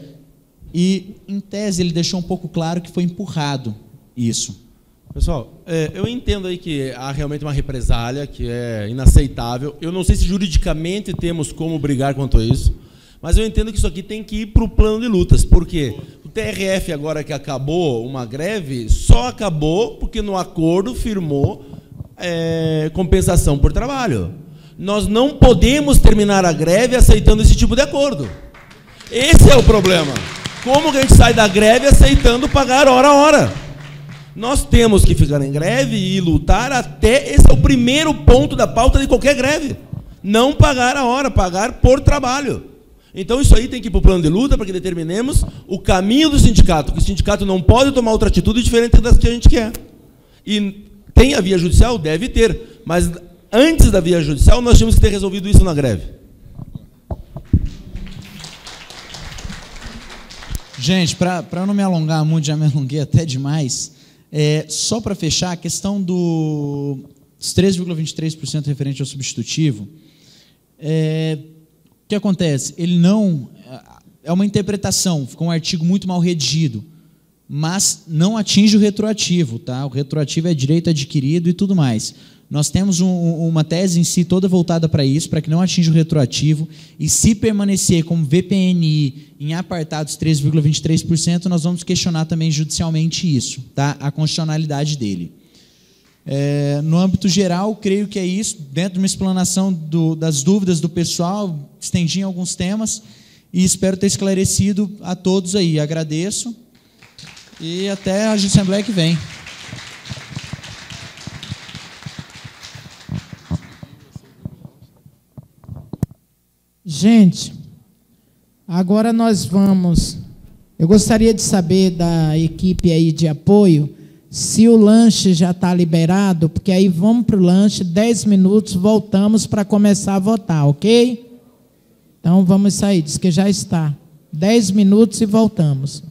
e, em tese, ele deixou um pouco claro que foi empurrado isso. Pessoal, eu entendo aí que há realmente uma represália que é inaceitável. Eu não sei se juridicamente temos como brigar quanto a isso, mas eu entendo que isso aqui tem que ir para o plano de lutas. Por quê? O TRF, agora que acabou uma greve, só acabou porque no acordo firmou compensação por trabalho. Nós não podemos terminar a greve aceitando esse tipo de acordo. Esse é o problema. Como que a gente sai da greve aceitando pagar hora a hora? Nós temos que ficar em greve e lutar até... Esse é o primeiro ponto da pauta de qualquer greve. Não pagar a hora, pagar por trabalho. Então isso aí tem que ir para o plano de luta para que determinemos o caminho do sindicato, que o sindicato não pode tomar outra atitude diferente das que a gente quer. E tem a via judicial? Deve ter. Mas antes da via judicial, nós tínhamos que ter resolvido isso na greve. Gente, para não me alongar muito, já me alonguei até demais... só para fechar, a questão dos 3,23% referente ao substitutivo, o que acontece? Ele não... É uma interpretação, ficou um artigo muito mal redigido, mas não atinge o retroativo, tá? O retroativo é direito adquirido e tudo mais. Nós temos uma tese em si toda voltada para isso, para que não atinja o retroativo, e se permanecer como VPNI em apartados 3,23%, nós vamos questionar também judicialmente isso, tá? A constitucionalidade dele. No âmbito geral, creio que é isso, dentro de uma explanação das dúvidas do pessoal, estendi em alguns temas, e espero ter esclarecido a todos aí. Agradeço, e até a Assembleia que vem. Gente, agora nós vamos... Eu gostaria de saber da equipe aí de apoio se o lanche já está liberado, porque aí vamos para o lanche, 10 minutos, voltamos para começar a votar, ok? Então vamos sair, diz que já está. 10 minutos e voltamos.